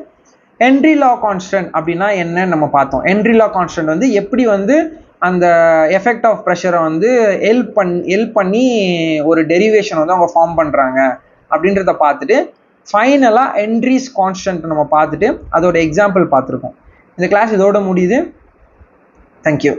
ஹென்ரி லா கான்ஸ்டன்ட் அப்படின்னா என்னன்னு நம்ம பார்த்தோம். ஹென்ரி லா கான்ஸ்டன்ட் வந்து எப்படி வந்து அந்த எஃபெக்ட் ஆஃப் ப்ரெஷரை வந்து ஹெல்ப் பண்ணி ஒரு டெரிவேஷன் வந்து அவங்க ஃபார்ம் பண்ணுறாங்க அப்படின்றத பார்த்துட்டு, ஃபைனலாக ஹென்ரிஸ் கான்ஸ்டன்ட் நம்ம பார்த்துட்டு அதோட எக்ஸாம்பிள் பார்த்துருக்கோம். இந்த கிளாஸ் இதோட முடியுது. தேங்க்யூ.